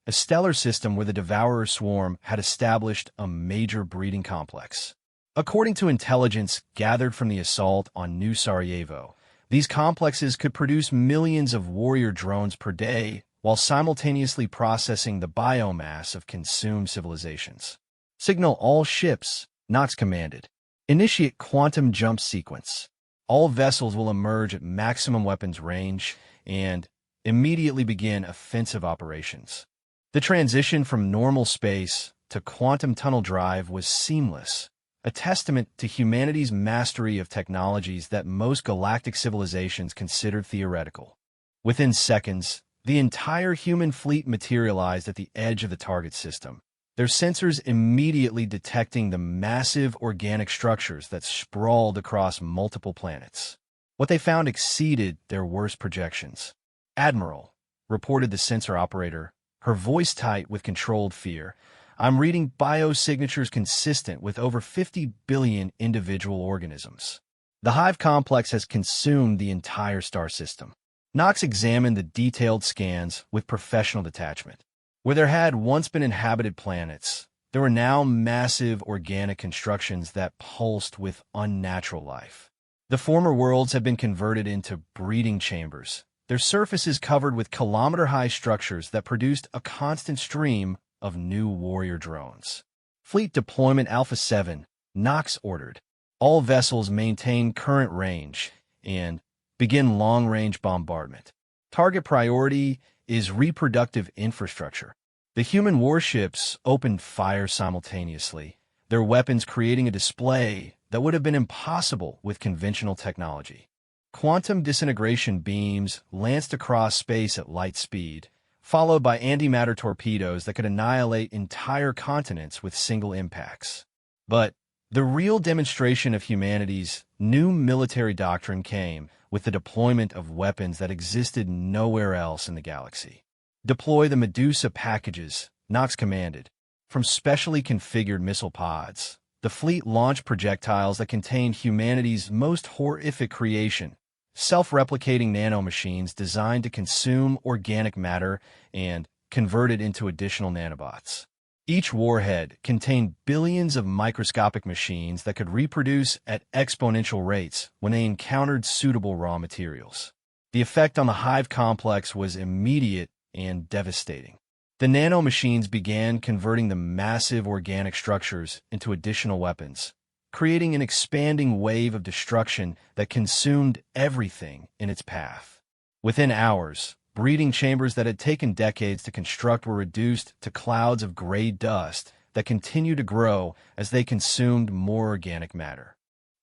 a stellar system where the Devourer swarm had established a major breeding complex. According to intelligence gathered from the assault on New Sarajevo, these complexes could produce millions of warrior drones per day while simultaneously processing the biomass of consumed civilizations. Signal all ships, Knox commanded. Initiate quantum jump sequence. All vessels will emerge at maximum weapons range and immediately begin offensive operations. The transition from normal space to quantum tunnel drive was seamless, a testament to humanity's mastery of technologies that most galactic civilizations considered theoretical. Within seconds, the entire human fleet materialized at the edge of the target system, their sensors immediately detecting the massive organic structures that sprawled across multiple planets. What they found exceeded their worst projections. Admiral, reported the sensor operator, her voice tight with controlled fear, I'm reading biosignatures consistent with over 50 billion individual organisms. The hive complex has consumed the entire star system. Knox examined the detailed scans with professional detachment. Where there had once been inhabited planets, there were now massive organic constructions that pulsed with unnatural life. The former worlds had been converted into breeding chambers, their surfaces covered with kilometer-high structures that produced a constant stream of new warrior drones. Fleet Deployment Alpha 7, Knox ordered. All vessels maintain current range and begin long-range bombardment. Target priority is reproductive infrastructure. The human warships opened fire simultaneously, their weapons creating a display that would have been impossible with conventional technology. Quantum disintegration beams lanced across space at light speed, followed by antimatter torpedoes that could annihilate entire continents with single impacts. But the real demonstration of humanity's new military doctrine came with the deployment of weapons that existed nowhere else in the galaxy. Deploy the Medusa packages, Knox commanded. From specially configured missile pods, the fleet launched projectiles that contained humanity's most horrific creation, self-replicating nanomachines designed to consume organic matter and convert it into additional nanobots. Each warhead contained billions of microscopic machines that could reproduce at exponential rates when they encountered suitable raw materials. The effect on the hive complex was immediate and devastating. The nanomachines began converting the massive organic structures into additional weapons, creating an expanding wave of destruction that consumed everything in its path. Within hours, breeding chambers that had taken decades to construct were reduced to clouds of gray dust that continued to grow as they consumed more organic matter.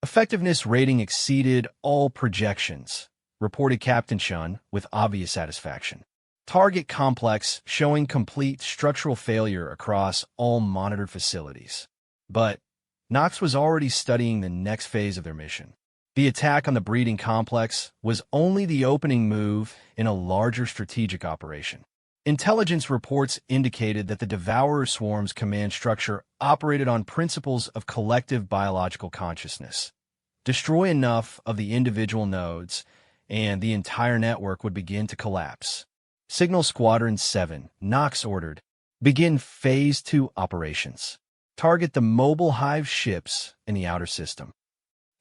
Effectiveness rating exceeded all projections, reported Captain Shun with obvious satisfaction. Target complex showing complete structural failure across all monitored facilities. But Knox was already studying the next phase of their mission. The attack on the breeding complex was only the opening move in a larger strategic operation. Intelligence reports indicated that the Devourer Swarm's command structure operated on principles of collective biological consciousness. Destroy enough of the individual nodes, and the entire network would begin to collapse. Signal Squadron 7, Knox ordered, begin Phase 2 operations. Target the mobile hive ships in the outer system.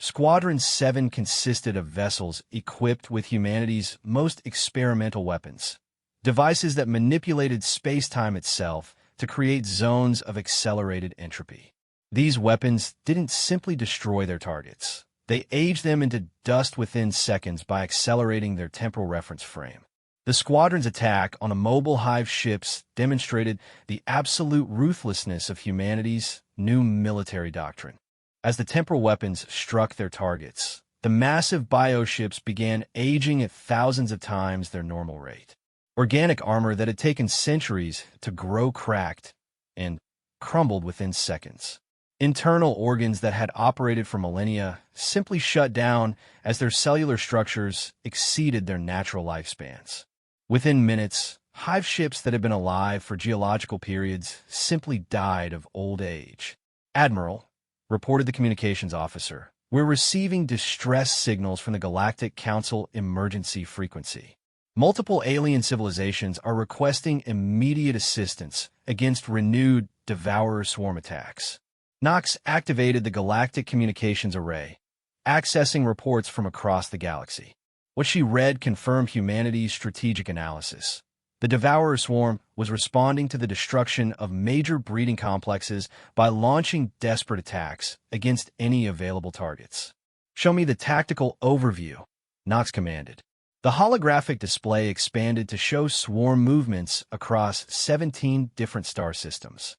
Squadron 7 consisted of vessels equipped with humanity's most experimental weapons. Devices that manipulated space-time itself to create zones of accelerated entropy. These weapons didn't simply destroy their targets. They aged them into dust within seconds by accelerating their temporal reference frame. The squadron's attack on the mobile hive ships demonstrated the absolute ruthlessness of humanity's new military doctrine. As the temporal weapons struck their targets, the massive bioships began aging at thousands of times their normal rate. Organic armor that had taken centuries to grow cracked and crumbled within seconds. Internal organs that had operated for millennia simply shut down as their cellular structures exceeded their natural lifespans. Within minutes, hive ships that had been alive for geological periods simply died of old age. "Admiral," reported the communications officer, "we're receiving distress signals from the Galactic Council emergency frequency. Multiple alien civilizations are requesting immediate assistance against renewed Devourer Swarm attacks." Knox activated the Galactic Communications Array, accessing reports from across the galaxy. What she read confirmed humanity's strategic analysis. The Devourer Swarm was responding to the destruction of major breeding complexes by launching desperate attacks against any available targets. "Show me the tactical overview," Knox commanded. The holographic display expanded to show swarm movements across 17 different star systems.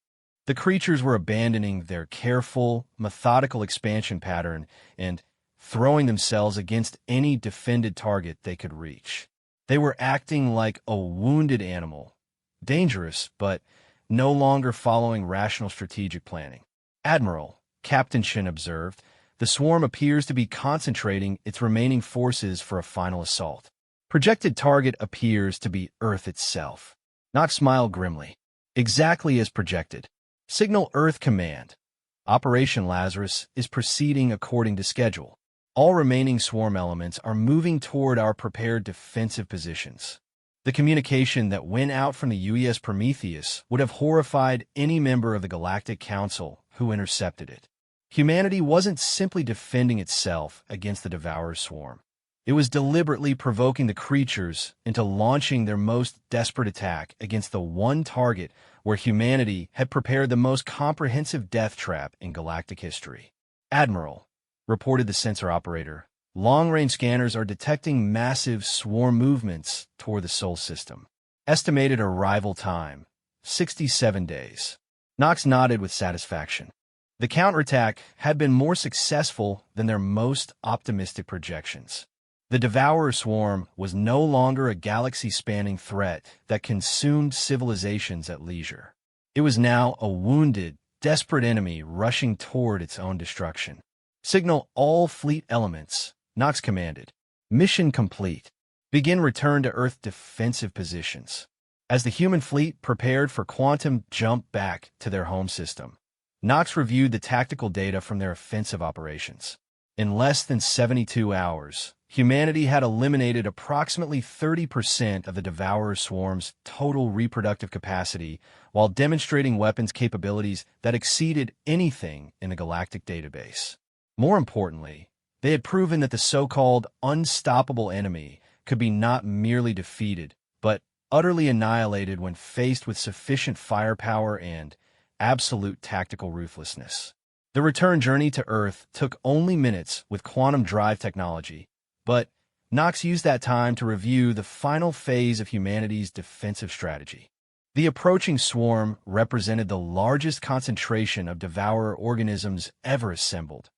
The creatures were abandoning their careful, methodical expansion pattern and throwing themselves against any defended target they could reach. They were acting like a wounded animal, dangerous, but no longer following rational strategic planning. "Admiral," Captain Shin observed, "the swarm appears to be concentrating its remaining forces for a final assault. Projected target appears to be Earth itself." Knox smiled grimly. "Exactly as projected. Signal Earth Command. Operation Lazarus is proceeding according to schedule. All remaining swarm elements are moving toward our prepared defensive positions." The communication that went out from the UES Prometheus would have horrified any member of the Galactic Council who intercepted it. Humanity wasn't simply defending itself against the Devourer Swarm. It was deliberately provoking the creatures into launching their most desperate attack against the one target where humanity had prepared the most comprehensive death trap in galactic history. "Admiral," reported the sensor operator, "long-range scanners are detecting massive swarm movements toward the Sol system. Estimated arrival time, 67 days. Knox nodded with satisfaction. The counterattack had been more successful than their most optimistic projections. The Devourer Swarm was no longer a galaxy-spanning threat that consumed civilizations at leisure. It was now a wounded, desperate enemy rushing toward its own destruction. "Signal all fleet elements," Knox commanded. "Mission complete. Begin return to Earth defensive positions." As the human fleet prepared for quantum jump back to their home system, Knox reviewed the tactical data from their offensive operations. In less than 72 hours, humanity had eliminated approximately 30% of the Devourer Swarm's total reproductive capacity while demonstrating weapons capabilities that exceeded anything in the galactic database. More importantly, they had proven that the so-called unstoppable enemy could be not merely defeated, but utterly annihilated when faced with sufficient firepower and absolute tactical ruthlessness. The return journey to Earth took only minutes with quantum drive technology, but Knox used that time to review the final phase of humanity's defensive strategy. The approaching swarm represented the largest concentration of devourer organisms ever assembled.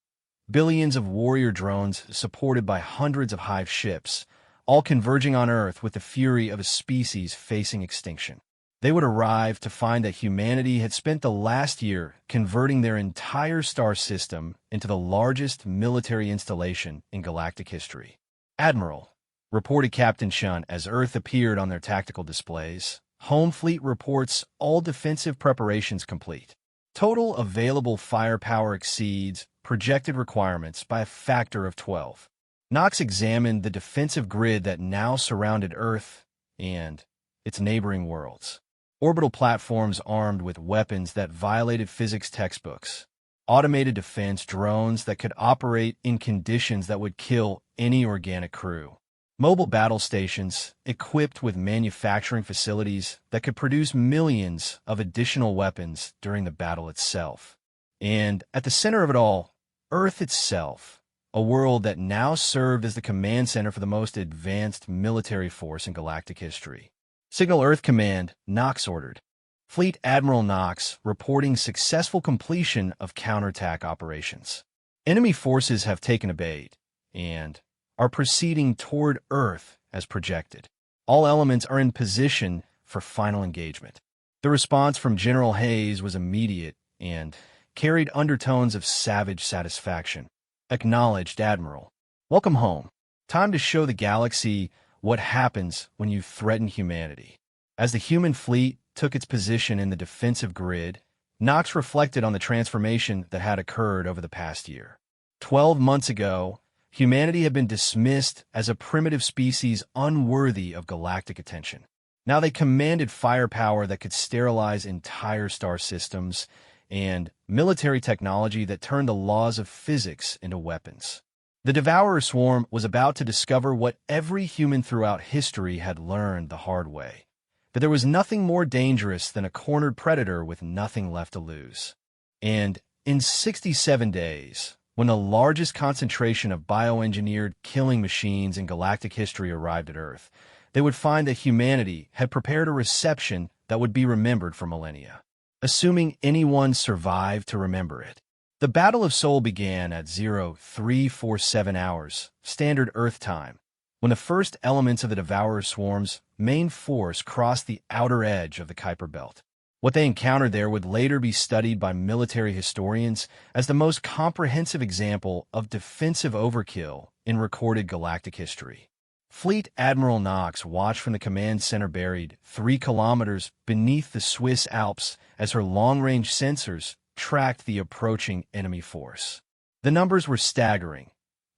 Billions of warrior drones supported by hundreds of hive ships, all converging on Earth with the fury of a species facing extinction. They would arrive to find that humanity had spent the last year converting their entire star system into the largest military installation in galactic history. "Admiral," reported Captain Shun as Earth appeared on their tactical displays, "Home Fleet reports all defensive preparations complete. Total available firepower exceeds projected requirements by a factor of 12. Knox examined the defensive grid that now surrounded Earth and its neighboring worlds. Orbital platforms armed with weapons that violated physics textbooks. Automated defense drones that could operate in conditions that would kill any organic crew. Mobile battle stations equipped with manufacturing facilities that could produce millions of additional weapons during the battle itself. And at the center of it all, Earth itself, a world that now served as the command center for the most advanced military force in galactic history. "Signal Earth Command," Knox ordered. Fleet Admiral Knox reporting successful completion of counterattack operations. Enemy forces have taken a bait and are proceeding toward Earth as projected. All elements are in position for final engagement. The response from General Hayes was immediate and carried undertones of savage satisfaction. "Acknowledged, Admiral. Welcome home. Time to show the galaxy what happens when you threaten humanity." As the human fleet took its position in the defensive grid, Knox reflected on the transformation that had occurred over the past year. 12 months ago, humanity had been dismissed as a primitive species unworthy of galactic attention. Now they commanded firepower that could sterilize entire star systems and military technology that turned the laws of physics into weapons. The Devourer swarm was about to discover what every human throughout history had learned the hard way, that there was nothing more dangerous than a cornered predator with nothing left to lose. And in 67 days, when the largest concentration of bioengineered killing machines in galactic history arrived at Earth, they would find that humanity had prepared a reception that would be remembered for millennia, assuming anyone survived to remember it. The Battle of Seoul began at 0347 hours, standard Earth time, when the first elements of the Devourer swarm's main force crossed the outer edge of the Kuiper Belt. What they encountered there would later be studied by military historians as the most comprehensive example of defensive overkill in recorded galactic history. Fleet Admiral Knox watched from the command center buried 3 kilometers beneath the Swiss Alps as her long-range sensors tracked the approaching enemy force. The numbers were staggering.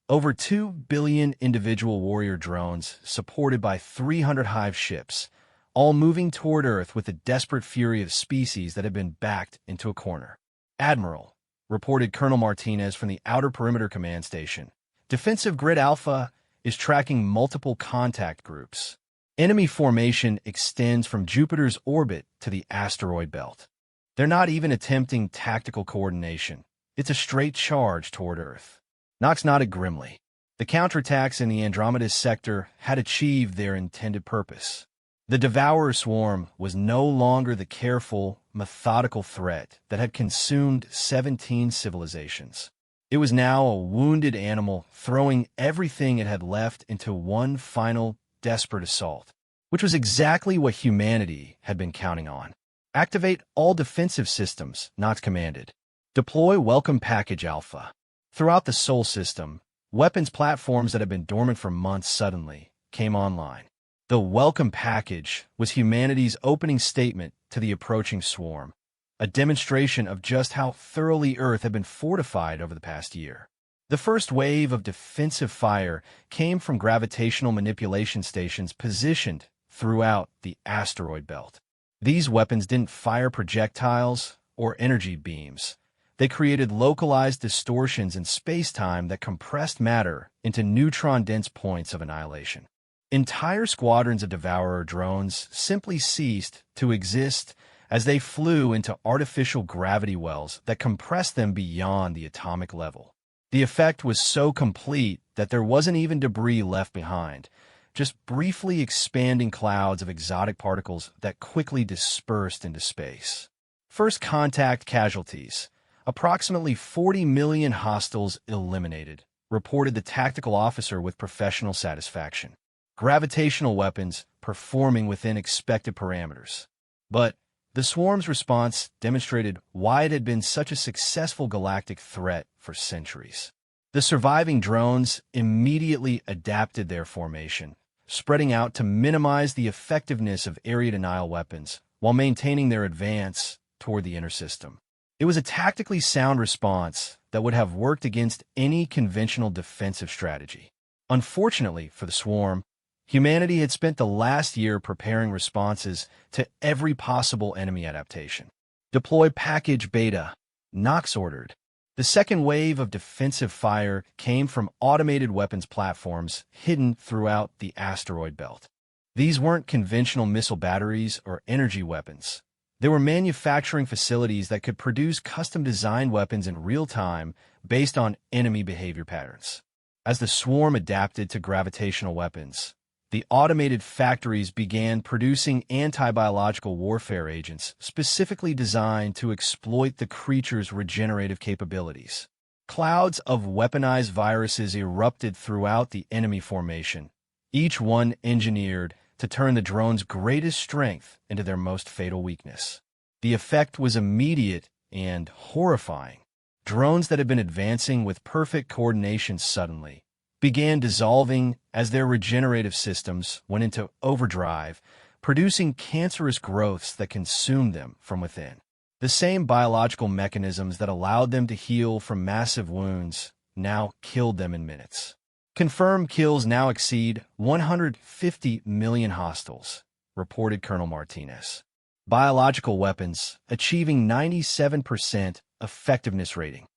Over 2 billion individual warrior drones supported by 300 hive ships, all moving toward Earth with the desperate fury of species that had been backed into a corner. "Admiral," reported Colonel Martinez from the Outer Perimeter Command Station, "Defensive Grid Alpha is tracking multiple contact groups. Enemy formation extends from Jupiter's orbit to the asteroid belt. They're not even attempting tactical coordination. It's a straight charge toward Earth." Knox nodded grimly. The counterattacks in the Andromeda sector had achieved their intended purpose. The Devourer swarm was no longer the careful, methodical threat that had consumed 17 civilizations. It was now a wounded animal throwing everything it had left into one final, desperate assault, which was exactly what humanity had been counting on. "Activate all defensive systems," Knox commanded. "Deploy Welcome Package Alpha." Throughout the Sol system, weapons platforms that had been dormant for months suddenly came online. The Welcome Package was humanity's opening statement to the approaching swarm, a demonstration of just how thoroughly Earth had been fortified over the past year. The first wave of defensive fire came from gravitational manipulation stations positioned throughout the asteroid belt. These weapons didn't fire projectiles or energy beams. They created localized distortions in space-time that compressed matter into neutron-dense points of annihilation. Entire squadrons of Devourer drones simply ceased to exist as they flew into artificial gravity wells that compressed them beyond the atomic level. The effect was so complete that there wasn't even debris left behind, just briefly expanding clouds of exotic particles that quickly dispersed into space. First contact casualties. Approximately 40 million hostiles eliminated, reported the tactical officer with professional satisfaction. gravitational weapons performing within expected parameters. But the swarm's response demonstrated why it had been such a successful galactic threat for centuries. The surviving drones immediately adapted their formation, spreading out to minimize the effectiveness of area-denial weapons while maintaining their advance toward the inner system. It was a tactically sound response that would have worked against any conventional defensive strategy. Unfortunately for the swarm, humanity had spent the last year preparing responses to every possible enemy adaptation. Deploy Package Beta, Nox ordered. The second wave of defensive fire came from automated weapons platforms hidden throughout the asteroid belt. These weren't conventional missile batteries or energy weapons. They were manufacturing facilities that could produce custom-designed weapons in real time based on enemy behavior patterns. As the swarm adapted to gravitational weapons, the automated factories began producing anti-biological warfare agents specifically designed to exploit the creature's regenerative capabilities. Clouds of weaponized viruses erupted throughout the enemy formation, each one engineered to turn the drone's greatest strength into their most fatal weakness. The effect was immediate and horrifying. Drones that had been advancing with perfect coordination suddenly began dissolving as their regenerative systems went into overdrive, producing cancerous growths that consumed them from within. The same biological mechanisms that allowed them to heal from massive wounds now killed them in minutes. Confirmed kills now exceed 150 million hostiles, reported Colonel Martinez. Biological weapons achieving 97% effectiveness rating.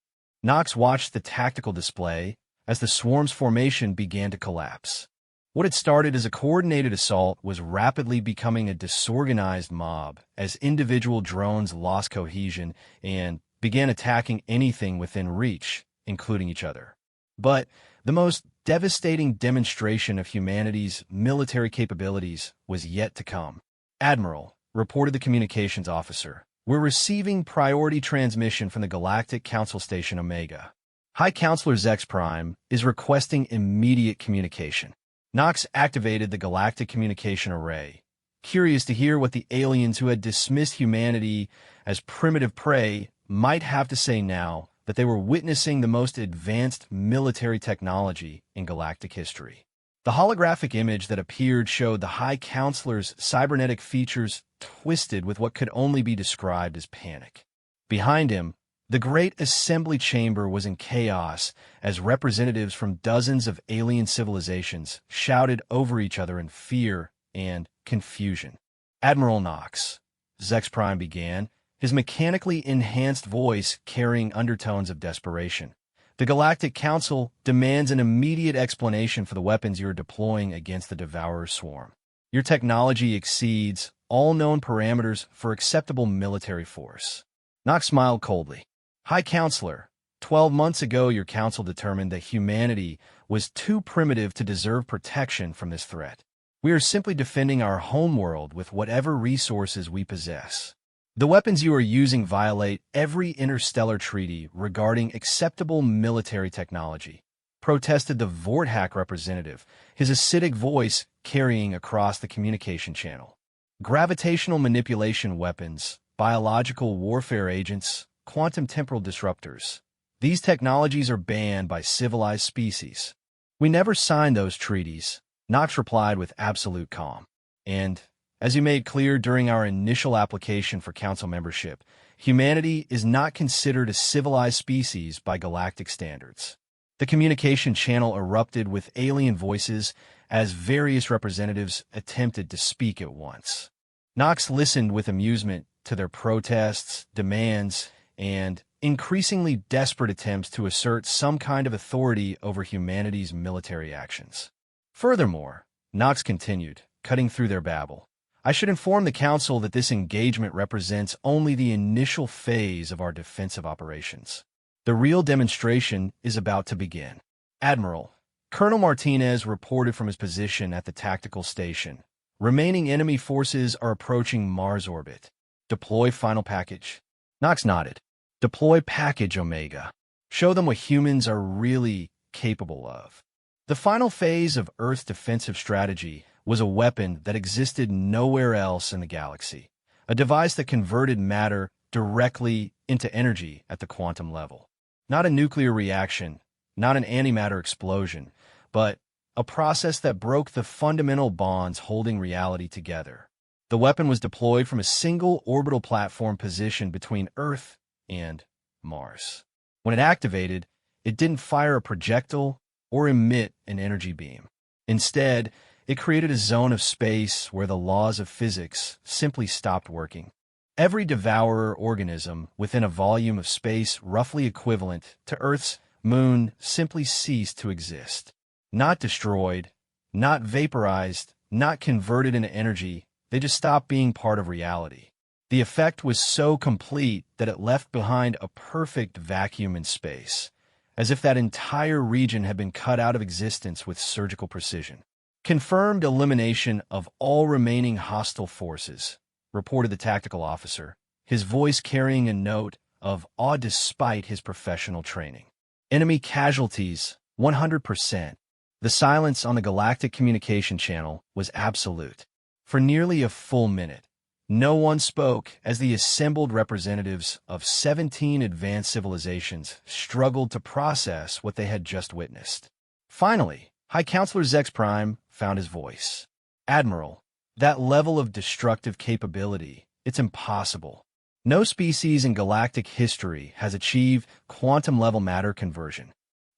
Nox watched the tactical display as the swarm's formation began to collapse. What had started as a coordinated assault was rapidly becoming a disorganized mob as individual drones lost cohesion and began attacking anything within reach, including each other. But the most devastating demonstration of humanity's military capabilities was yet to come. Admiral, reported the communications officer, we're receiving priority transmission from the Galactic Council Station Omega. High Counselor Zex Prime is requesting immediate communication. Nox activated the Galactic Communication Array, curious to hear what the aliens who had dismissed humanity as primitive prey might have to say now that they were witnessing the most advanced military technology in galactic history. The holographic image that appeared showed the High Counselor's cybernetic features twisted with what could only be described as panic. Behind him, the great assembly chamber was in chaos as representatives from dozens of alien civilizations shouted over each other in fear and confusion. Admiral Nox, Zex Prime began, his mechanically enhanced voice carrying undertones of desperation. The Galactic Council demands an immediate explanation for the weapons you are deploying against the Devourer swarm. Your technology exceeds all known parameters for acceptable military force. Nox smiled coldly. High Counselor, 12 months ago your council determined that humanity was too primitive to deserve protection from this threat. We are simply defending our homeworld with whatever resources we possess. The weapons you are using violate every interstellar treaty regarding acceptable military technology, protested the Vorthack representative, his acidic voice carrying across the communication channel. Gravitational manipulation weapons, biological warfare agents, quantum temporal disruptors. These technologies are banned by civilized species. We never signed those treaties, Nox replied with absolute calm. And, as you made clear during our initial application for council membership, humanity is not considered a civilized species by galactic standards. The communication channel erupted with alien voices as various representatives attempted to speak at once. Nox listened with amusement to their protests, demands, and increasingly desperate attempts to assert some kind of authority over humanity's military actions. Furthermore, Nox continued, cutting through their babble, I should inform the Council that this engagement represents only the initial phase of our defensive operations. The real demonstration is about to begin. Admiral, Colonel Martinez reported from his position at the tactical station. Remaining enemy forces are approaching Mars orbit. Deploy final package. Nox nodded. Deploy package Omega. Show them what humans are really capable of. The The final phase of Earth's defensive strategy was a weapon that existed nowhere else in the galaxy, a device that converted matter directly into energy at the quantum level. Not a nuclear reaction, not an antimatter explosion, but a process that broke the fundamental bonds holding reality together. The weapon was deployed from a single orbital platform positioned between Earth and Mars. When it activated, it didn't fire a projectile or emit an energy beam. Instead, it created a zone of space where the laws of physics simply stopped working. Every devourer organism within a volume of space roughly equivalent to Earth's moon simply ceased to exist. Not destroyed, not vaporized, not converted into energy, they just stopped being part of reality. The effect was so complete that it left behind a perfect vacuum in space, as if that entire region had been cut out of existence with surgical precision. Confirmed elimination of all remaining hostile forces, reported the tactical officer, his voice carrying a note of awe despite his professional training. Enemy casualties, 100%. The silence on the Galactic communication channel was absolute. For nearly a full minute, no one spoke as the assembled representatives of 17 advanced civilizations struggled to process what they had just witnessed. Finally, High Counselor Zex Prime found his voice. Admiral, that level of destructive capability, it's impossible. No species in galactic history has achieved quantum-level matter conversion.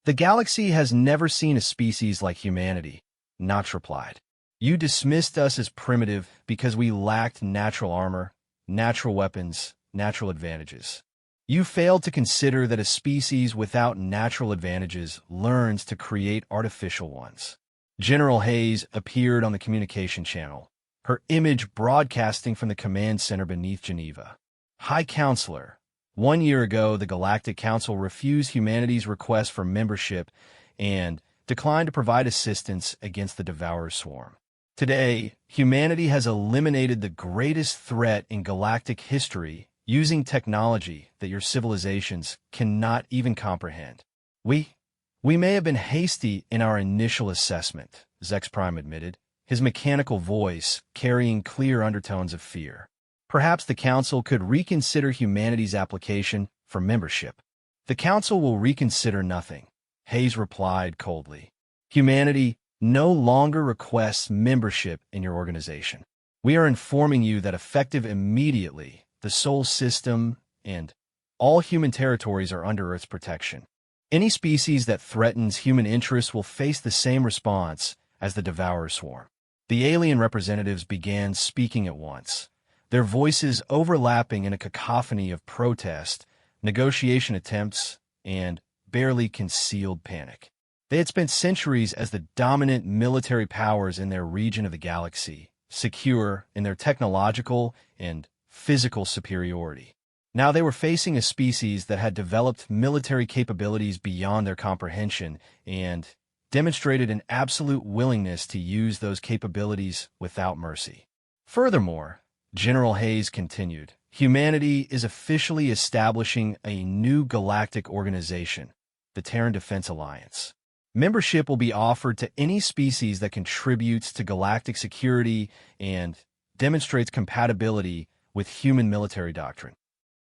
The galaxy has never seen a species like humanity, Notch replied. You dismissed us as primitive because we lacked natural armor, natural weapons, natural advantages. You failed to consider that a species without natural advantages learns to create artificial ones. General Hayes appeared on the communication channel, her image broadcasting from the command center beneath Geneva. High Counselor, 1 year ago the Galactic Council refused humanity's request for membership and declined to provide assistance against the Devourer Swarm. Today, humanity has eliminated the greatest threat in galactic history using technology that your civilizations cannot even comprehend. We may have been hasty in our initial assessment, Zex Prime admitted, his mechanical voice carrying clear undertones of fear. Perhaps the Council could reconsider humanity's application for membership. The Council will reconsider nothing, Hayes replied coldly. Humanity no longer requests membership in your organization. We are informing you that effective immediately, the Sol system and all human territories are under Earth's protection. Any species that threatens human interests will face the same response as the Devourer Swarm. The alien representatives began speaking at once, their voices overlapping in a cacophony of protest, negotiation attempts, and barely concealed panic. They had spent centuries as the dominant military powers in their region of the galaxy, secure in their technological and physical superiority. Now they were facing a species that had developed military capabilities beyond their comprehension and demonstrated an absolute willingness to use those capabilities without mercy. Furthermore, General Hayes continued, humanity is officially establishing a new galactic organization, the Terran Defense Alliance. Membership will be offered to any species that contributes to galactic security and demonstrates compatibility with human military doctrine.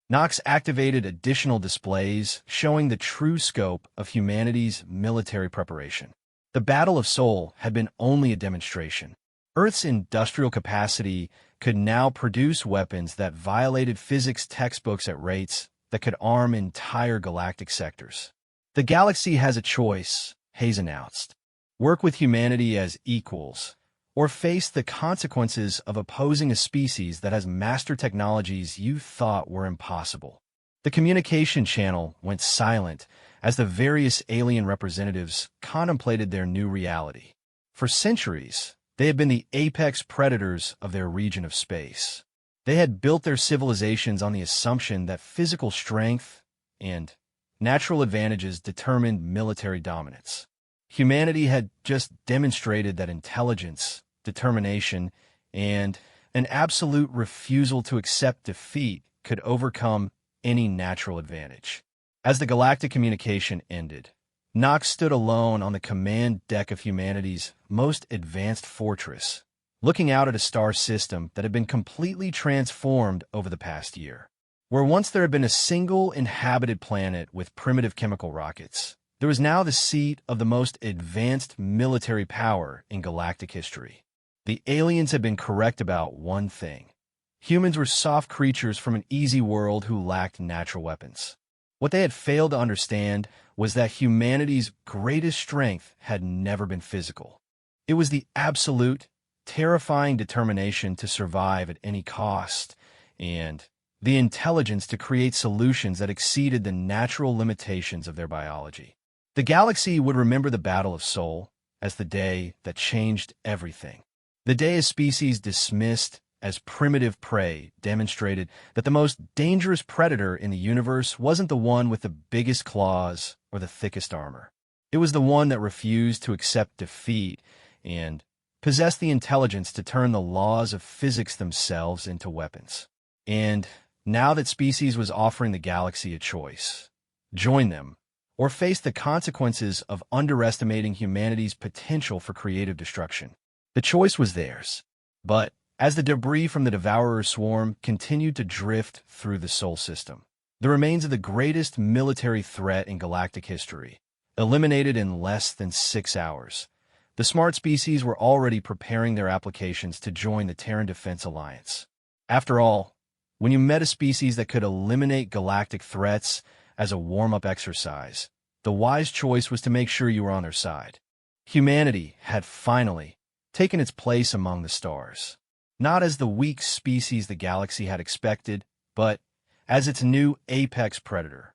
Nox activated additional displays showing the true scope of humanity's military preparation. The Battle of Sol had been only a demonstration. Earth's industrial capacity could now produce weapons that violated physics textbooks at rates that could arm entire galactic sectors. The galaxy has a choice, Hayes announced. Work with humanity as equals, or face the consequences of opposing a species that has master technologies you thought were impossible. The communication channel went silent as the various alien representatives contemplated their new reality. For centuries, they had been the apex predators of their region of space. They had built their civilizations on the assumption that physical strength and natural advantages determined military dominance. Humanity had just demonstrated that intelligence, determination, and an absolute refusal to accept defeat could overcome any natural advantage. As the galactic communication ended, Nox stood alone on the command deck of humanity's most advanced fortress, looking out at a star system that had been completely transformed over the past year. Where once there had been a single inhabited planet with primitive chemical rockets, there was now the seat of the most advanced military power in galactic history. The aliens had been correct about one thing. Humans were soft creatures from an easy world who lacked natural weapons. What they had failed to understand was that humanity's greatest strength had never been physical. It was the absolute, terrifying determination to survive at any cost, and the intelligence to create solutions that exceeded the natural limitations of their biology. The galaxy would remember the Battle of Sol as the day that changed everything. The day a species dismissed as primitive prey demonstrated that the most dangerous predator in the universe wasn't the one with the biggest claws or the thickest armor. It was the one that refused to accept defeat and possessed the intelligence to turn the laws of physics themselves into weapons. And now that species was offering the galaxy a choice, join them or face the consequences of underestimating humanity's potential for creative destruction. The choice was theirs, but as the debris from the Devourer's swarm continued to drift through the Sol system, the remains of the greatest military threat in galactic history, eliminated in less than 6 hours, the smart species were already preparing their applications to join the Terran Defense Alliance. After all, when you met a species that could eliminate galactic threats as a warm-up exercise, the wise choice was to make sure you were on their side. Humanity had finally taken its place among the stars, not as the weak species the galaxy had expected, but as its new apex predator.